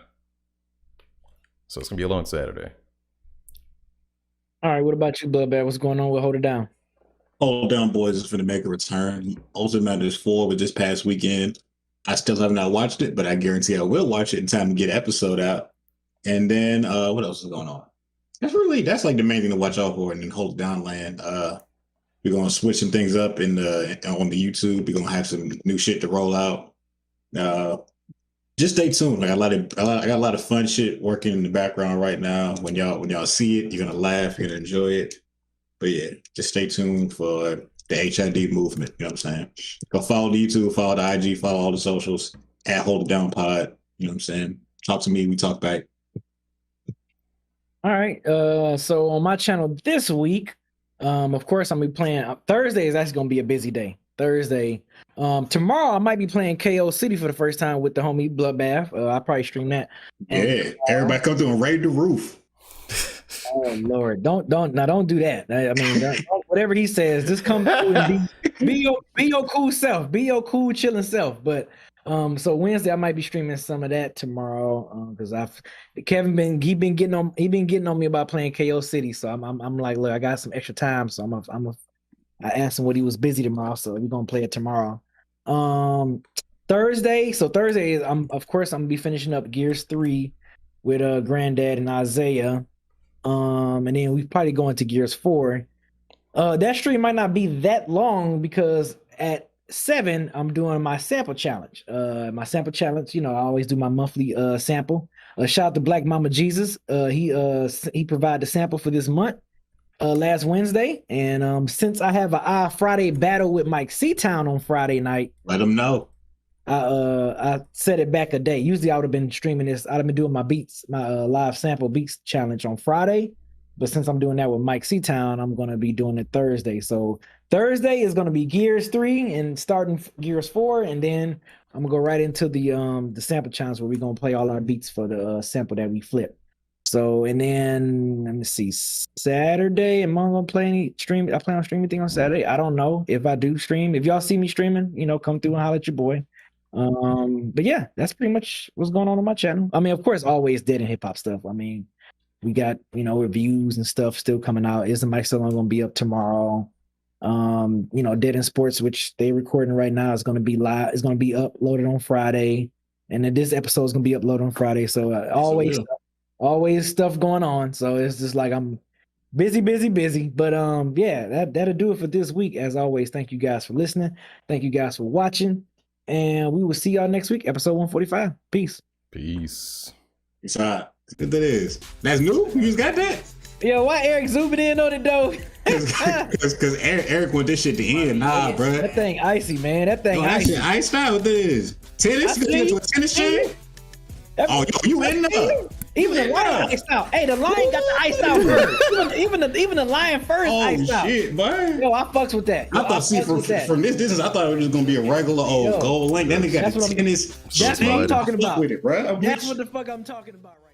So it's going to be a long Saturday. All right, what about you, Bloodbath? What's going on with Hold It Down? Hold Down Boys is going to make a return. Ultimate Matters 4 with this past weekend. I still have not watched it, but I guarantee I will watch it in time to get an episode out. And then what else is going on? That's like the main thing to watch out for. And then Hold It Down Land. We're gonna switch some things up on the YouTube. We're gonna have some new shit to roll out. Just stay tuned. Like I got a lot of fun shit working in the background right now. When y'all see it, you're gonna laugh, you're gonna enjoy it. But yeah, just stay tuned for the HID movement. You know what I'm saying? Go follow the YouTube, follow the IG, follow all the socials, at Hold It Down Pod. You know what I'm saying? Talk to me, we talk back. All right. So on my channel this week, of course, I'm gonna be playing. Thursday is actually gonna be a busy day. Thursday. Tomorrow I might be playing KO City for the first time with the homie Bloodbath. I'll probably stream that. And everybody come through and raid the roof. Oh Lord, don't do that. I mean, don't, whatever he says, just come through and be your cool self, be your cool chilling self. But so Wednesday I might be streaming some of that tomorrow because Kevin been getting on me about playing KO City. So I'm like, look, I got some extra time, so I asked him what he was busy tomorrow, so we're gonna play it tomorrow. Thursday is I'm gonna be finishing up Gears 3 with Granddad and Isaiah. And then we probably go into Gears 4. That stream might not be that long because at 7 I'm doing my sample challenge. My sample challenge, I always do my monthly sample. Shout out to Black Mama Jesus. He provided the sample for this month last Wednesday. And since I have a Friday battle with Mike Seatown on Friday night, let him know. I set it back a day. Usually I would have been streaming this. I'd have been doing my beats, my live sample beats challenge on Friday. But since I'm doing that with Mike Seatown, I'm going to be doing it Thursday. So Thursday is going to be Gears 3 and starting Gears 4. And then I'm going to go right into the sample challenge where we're going to play all our beats for the sample that we flip. So, and then let me see, Saturday, am I going to play any stream? I plan on streaming anything on Saturday. I don't know if I do stream. If y'all see me streaming, come through and holler at your boy. But yeah, that's pretty much what's going on my channel. I mean, of course, always dead and hip hop stuff. I mean, we got reviews and stuff still coming out. Isn't Mike still gonna be up tomorrow? Dead in Sports, which they recording right now, is gonna be live. Is gonna be uploaded on Friday, and then this episode is gonna be uploaded on Friday. So always stuff going on. So it's just like I'm busy. But yeah, that'll do it for this week. As always, thank you guys for listening. Thank you guys for watching. And we will see y'all next week, episode 145. Peace. Peace. It's hot. Good that is. That's new? You just got that? Yo, why Eric zooming in on it though? Because Eric want this shit to end. Nah, bro. That thing icy, man. That thing icy. Iced out with this. Tennis? You get to a tennis chain? Oh, you in there? Even the lion iced out. Hey, the lion got the iced out first. even the lion first iced out. Oh shit, boy. Yo, I fucks with that. I thought from this distance, I thought it was just gonna be a regular old gold link. Then they got the tennis. That's what I'm talking about. With it, bro. That's what the fuck I'm talking about right